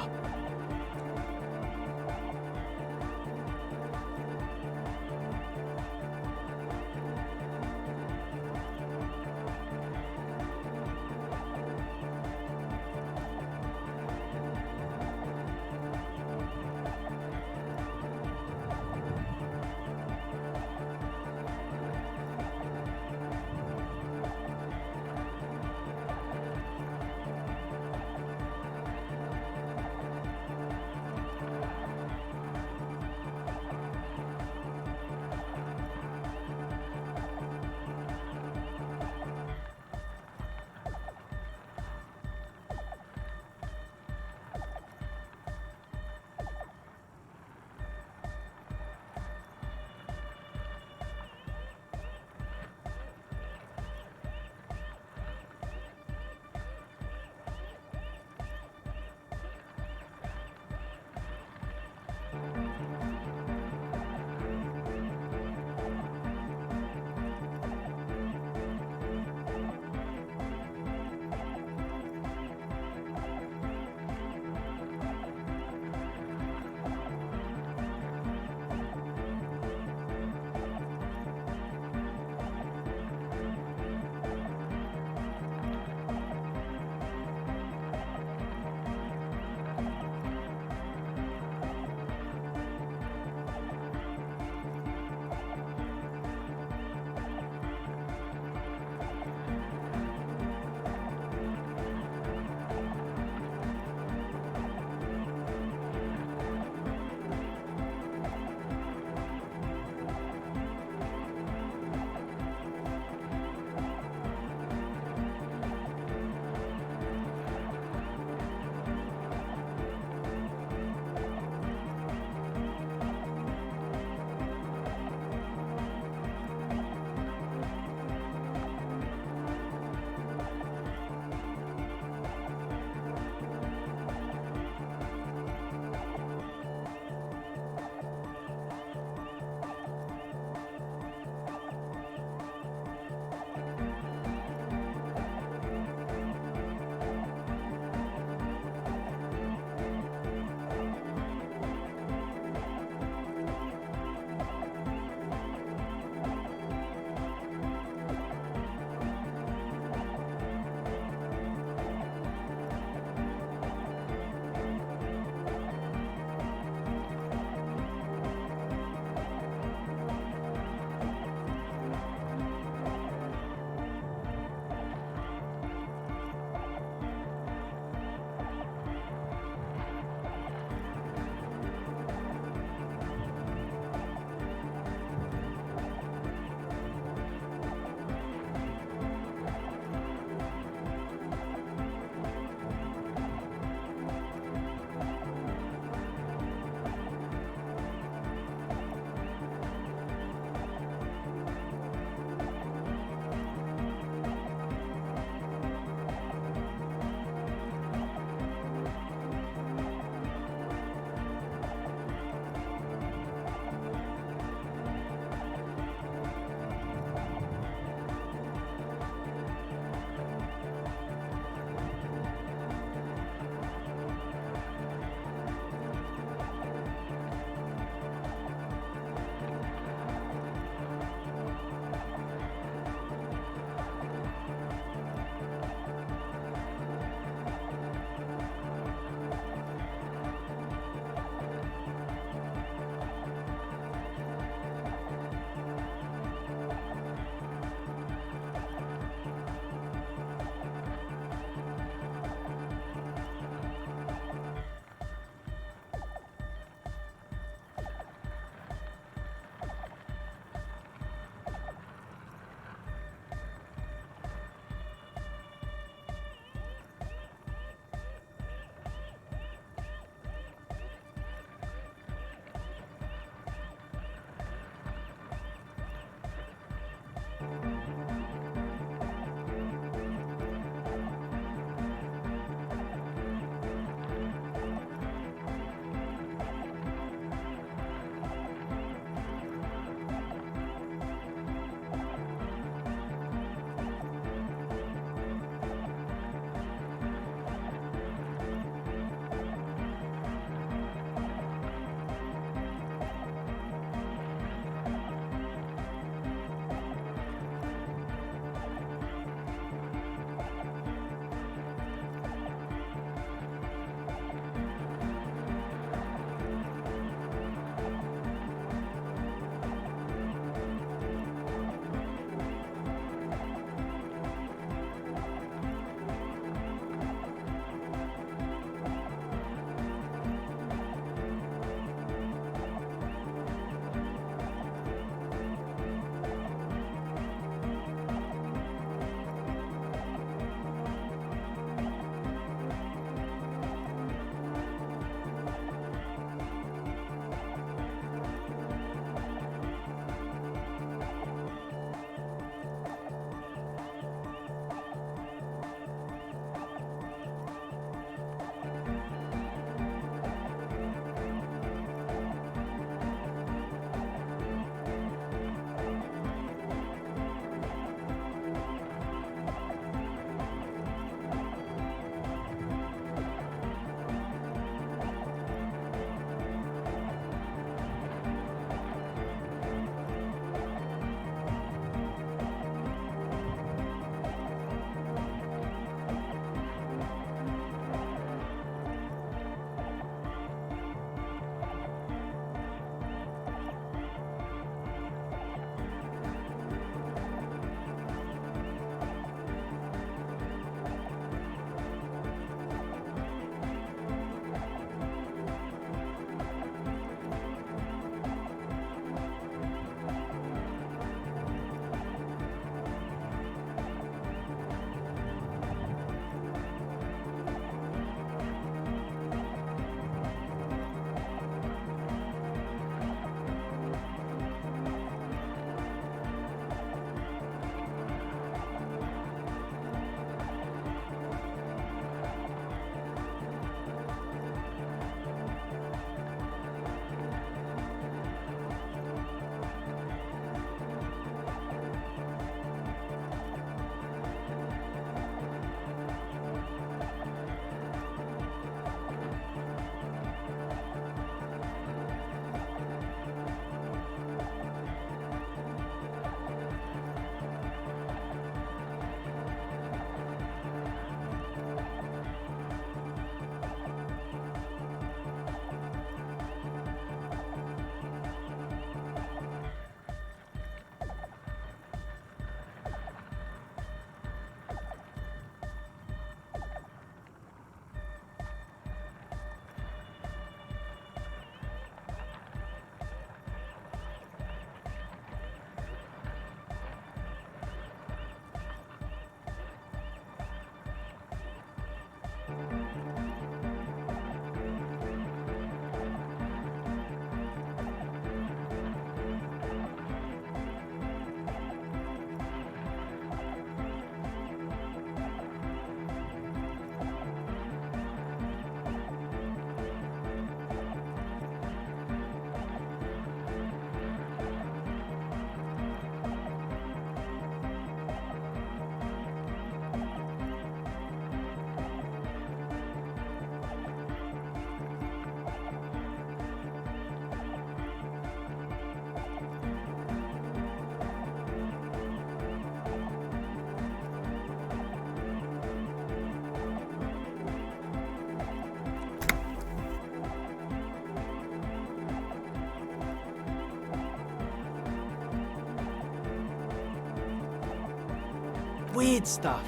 S13: weird stuff.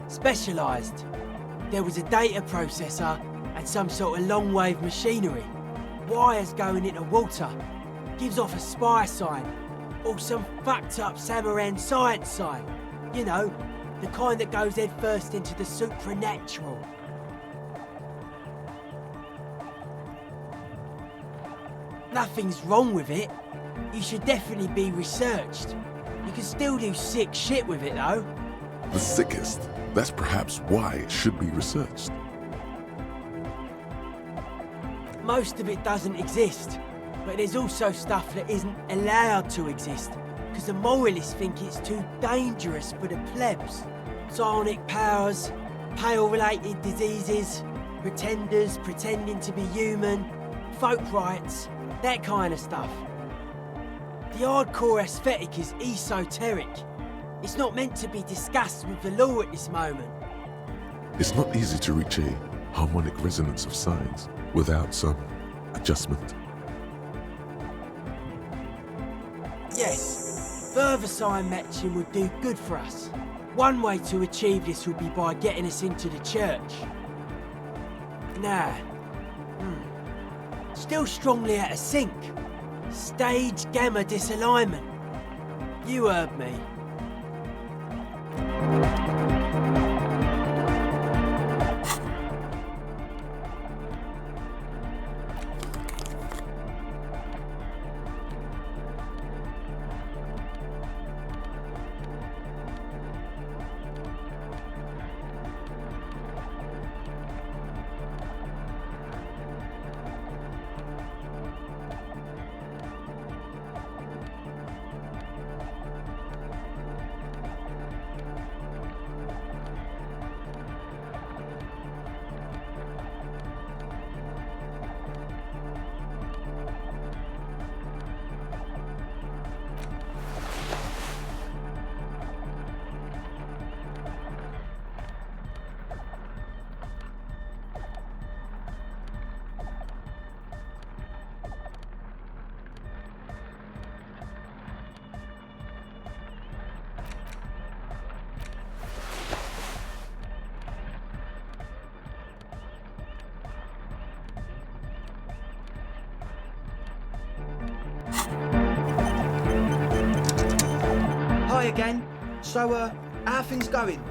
S13: Specialised. There was a data processor and some sort of long-wave machinery. Wires going into water. Gives off a spy sign. Or some fucked up Samaran science sign. You know, the kind that goes head first into the supernatural. Nothing's wrong with it. You should definitely be researched. You can still do sick shit with it though.
S2: The sickest. That's perhaps why it should be researched.
S13: Most of it doesn't exist, but there's also stuff that isn't allowed to exist, because the moralists think it's too dangerous for the plebs. Psionic powers, pale-related diseases, pretenders pretending to be human, folk rights, that kind of stuff. The hardcore aesthetic is esoteric. It's not meant to be discussed with the law at this moment.
S2: It's not easy to reach a harmonic resonance of science without some adjustment.
S13: Yes, further sign matching would do good for us. One way to achieve this would be by getting us into the church. Nah. Still strongly out of sync. Stage gamma disalignment. You heard me.
S12: Hi again. So, how are things going?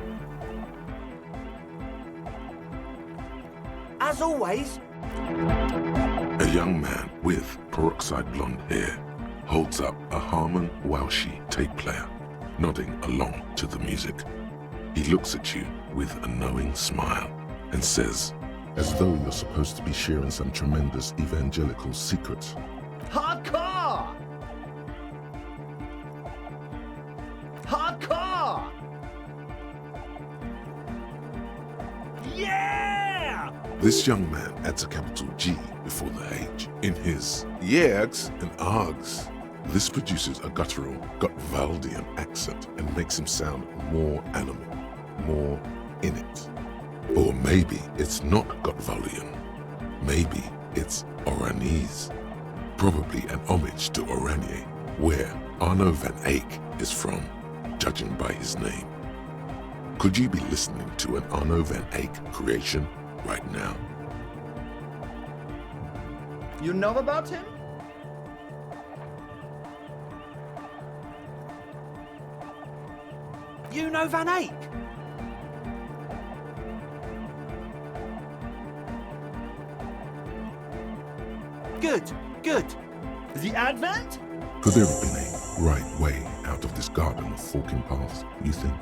S12: As always.
S2: A young man with peroxide blonde hair holds up a Harman Welshi tape player, nodding along to the music. He looks at you with a knowing smile and says, as though you're supposed to be sharing some tremendous evangelical secret,
S14: Hardcore! Hardcore! Yeah!
S2: This young man adds a capital G before the H in his yegs and args. This produces a guttural Gotwaldian accent and makes him sound more animal, more in it. Or maybe it's not Gotwaldian. Maybe it's Oranese. Probably an homage to Oranje, where Arno van Eyck is from, judging by his name. Could you be listening to an Arno van Eyck creation right now?
S14: You know about him?
S12: You know Van Eyck? Good, good.
S14: The Advent?
S2: Could there have been a right way out of this garden of forking paths, you think?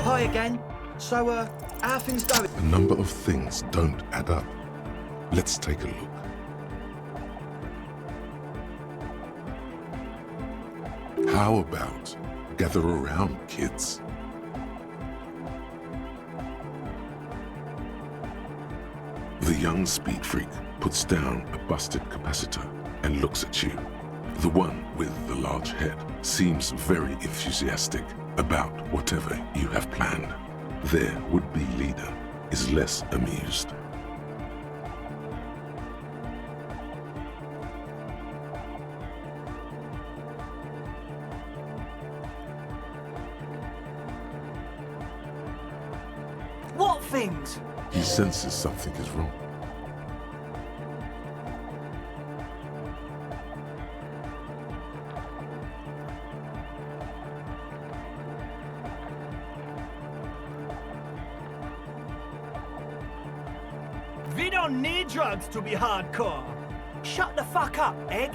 S12: Hi again. So, how are things going?
S2: A number of things don't add up. Let's take a look. How about gather around, kids? The young speed freak puts down a busted capacitor and looks at you. The one with the large head seems very enthusiastic about whatever you have planned. Their would-be leader is less amused.
S12: What things?
S2: He senses something is wrong.
S14: We don't need drugs to be hardcore.
S12: Shut the fuck up, Egg.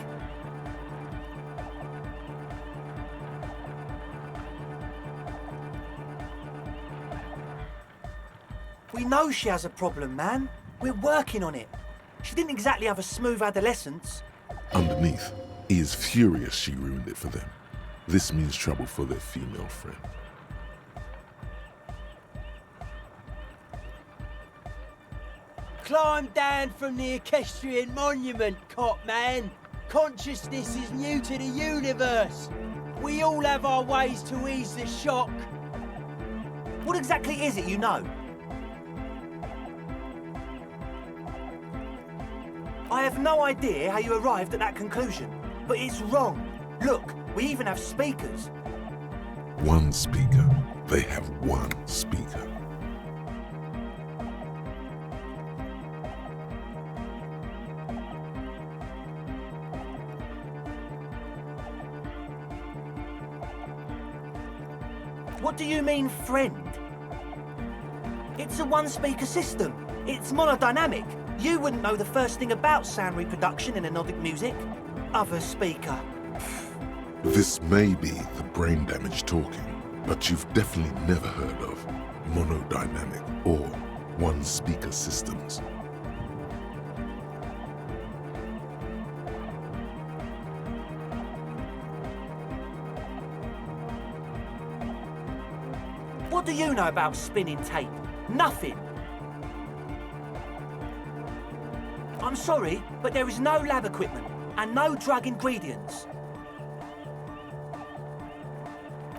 S12: We know she has a problem, man. We're working on it. She didn't exactly have a smooth adolescence.
S2: Underneath, he is furious she ruined it for them. This means trouble for their female friend.
S13: Climb down from the equestrian monument, cop man. Consciousness is new to the universe. We all have our ways to ease the shock.
S12: What exactly is it you know? I have no idea how you arrived at that conclusion, but it's wrong. Look, we even have speakers.
S2: One speaker. They have one speaker.
S12: What do you mean, friend? It's a one-speaker system. It's monodynamic. You wouldn't know the first thing about sound reproduction in anodic music. Other speaker.
S2: This may be the brain damage talking, but you've definitely never heard of monodynamic or one-speaker systems.
S12: What do you know about spinning tape? Nothing. I'm sorry, but there is no lab equipment and no drug ingredients.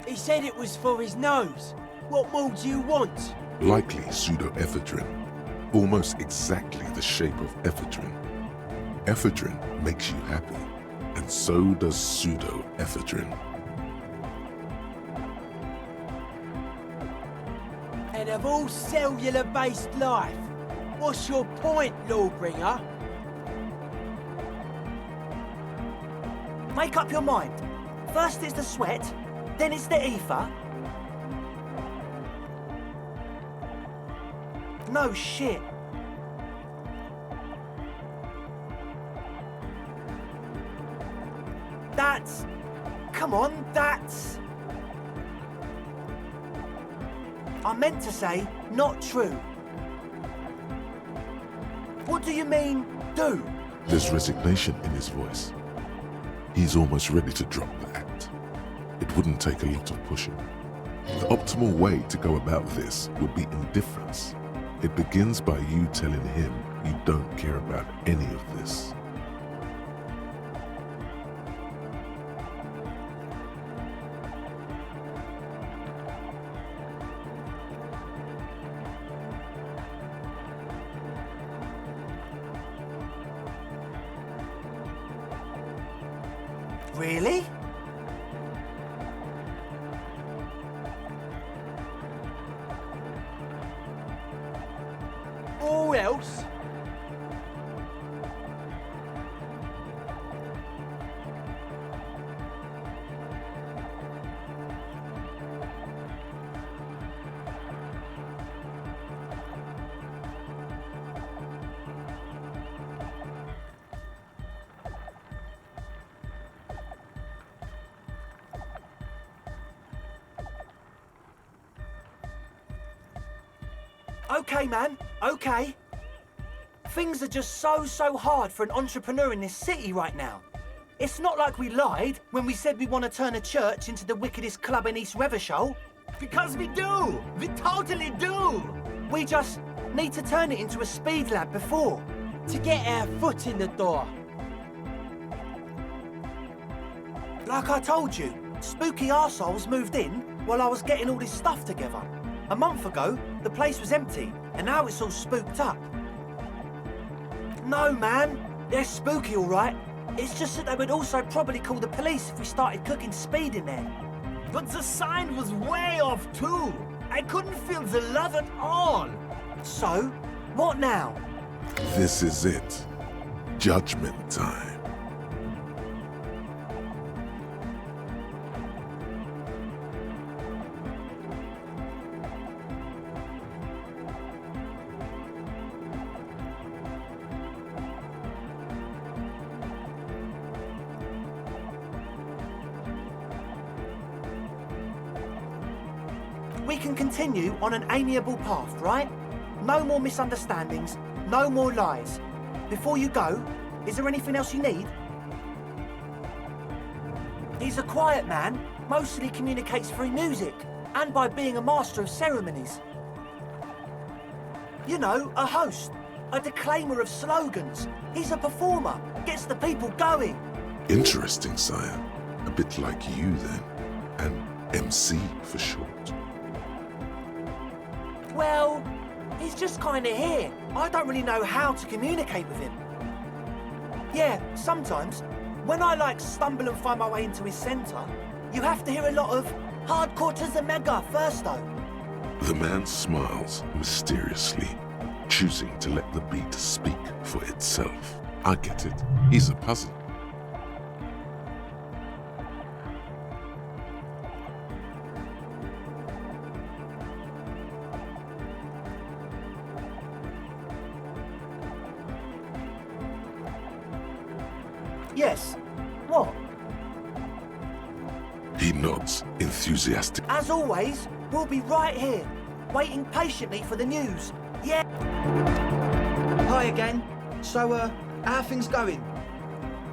S13: He said it was for his nose. What more do you want?
S2: Likely pseudoephedrine, almost exactly the shape of ephedrine. Ephedrine makes you happy, and so does pseudoephedrine.
S13: And of all cellular-based life, what's your point, Lawbringer?
S12: Make up your mind. First it's the sweat, then it's the ether. No shit. That's... Come on, that's... I meant to say, not true. What do you mean, do?
S2: There's resignation in his voice. He's almost ready to drop the act. It wouldn't take a lot of pushing. The optimal way to go about this would be indifference. It begins by you telling him you don't care about any of this.
S12: Really?
S13: Or else?
S12: Okay, man, okay. Things are just so hard for an entrepreneur in this city right now. It's not like we lied when we said we want to turn a church into the wickedest club in East Revershoal.
S14: Because we do! We totally do!
S12: We just need to turn it into a speed lab before.
S13: To get our foot in the door.
S12: Like I told you, spooky arseholes moved in while I was getting all this stuff together. A month ago, the place was empty, and now it's all spooked up. No, man. They're spooky, all right. It's just that they would also probably call the police if we started cooking speed in there.
S14: But the sign was way off too. I couldn't feel the love at all.
S12: So, what now?
S2: This is it. Judgment time.
S12: We can continue on an amiable path, right? No more misunderstandings, no more lies. Before you go, is there anything else you need? He's a quiet man, mostly communicates through music, and by being a master of ceremonies. You know, a host, a declaimer of slogans. He's a performer, gets the people going.
S2: Interesting, sire. A bit like you, then. An MC for short.
S12: Well, he's just kinda here. I don't really know how to communicate with him. Yeah, sometimes, when I stumble and find my way into his centre, you have to hear a lot of hardcore to the mega first though.
S2: The man smiles mysteriously, choosing to let the beat speak for itself. I get it. He's a puzzle.
S12: Yes. What?
S2: He nods, enthusiastic.
S12: As always, we'll be right here, waiting patiently for the news. Yeah.
S13: Hi again. So, how are things going?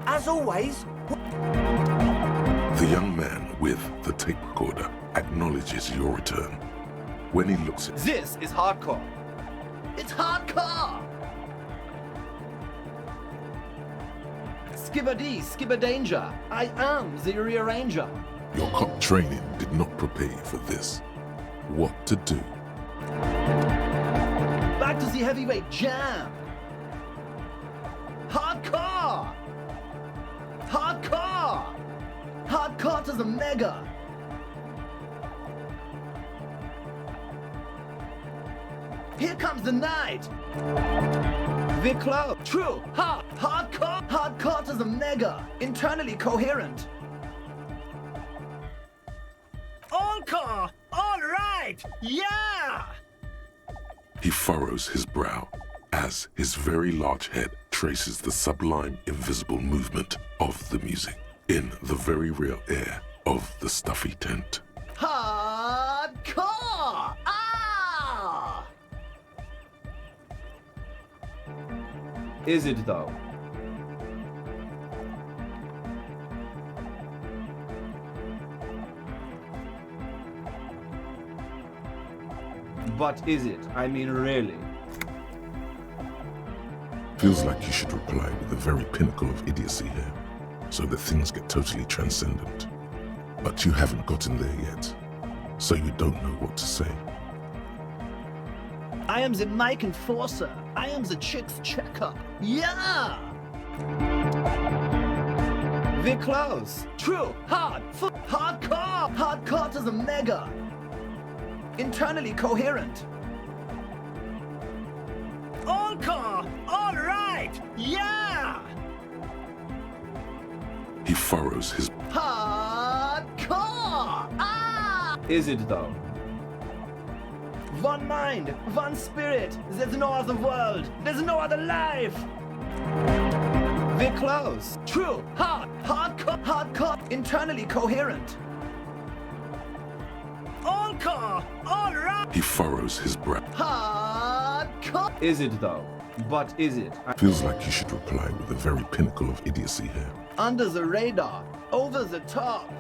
S12: As always.
S2: The young man with the tape recorder acknowledges your return. When he looks at
S13: This is hardcore. It's hardcore! Skibber danger. I am the rearranger.
S2: your cop training did not prepare you for this. What to do?
S13: Back to the heavyweight jam. Hardcore! Hardcore! Hardcore to the mega. Here comes the night. The club. True. Hardcore. Hardcore to the mega. Internally coherent.
S14: All car. All right. Yeah.
S2: He furrows his brow as his very large head traces the sublime invisible movement of the music in the very real air of the stuffy tent.
S13: Hardcore! Ah! Is it though? But is it? I mean, really?
S2: Feels like you should reply with the very pinnacle of idiocy here, so that things get totally transcendent. But you haven't gotten there yet, so you don't know what to say.
S13: I am the mic enforcer. I am the chicks checker. Yeah! We're close. True. Hardcore. Hardcore to the mega. Internally coherent.
S14: All car. All right. Yeah.
S2: He furrows his...
S13: Hardcore! Ah! Is it though? One mind, one spirit. There's no other world. There's no other life. We're close. True. Hardcore. Internally coherent.
S14: All car. All right.
S2: He furrows his brow.
S13: Hardcore. Is it though? But is it?
S2: Feels like you should reply with the very pinnacle of idiocy here.
S13: Under the radar. Over the top.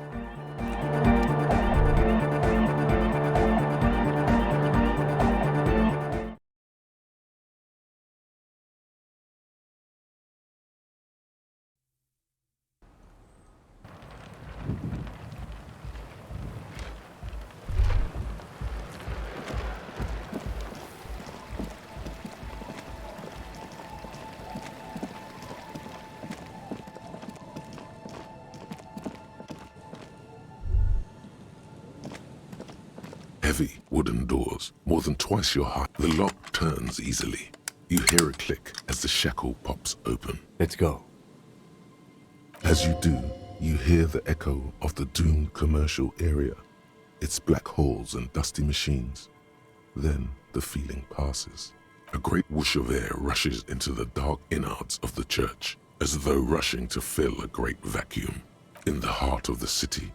S2: Heavy wooden doors, more than twice your height. The lock turns easily. You hear a click as the shackle pops open.
S4: Let's go.
S2: As you do, you hear the echo of the doomed commercial area, its black holes and dusty machines. Then the feeling passes. A great whoosh of air rushes into the dark innards of the church, as though rushing to fill a great vacuum. In the heart of the city,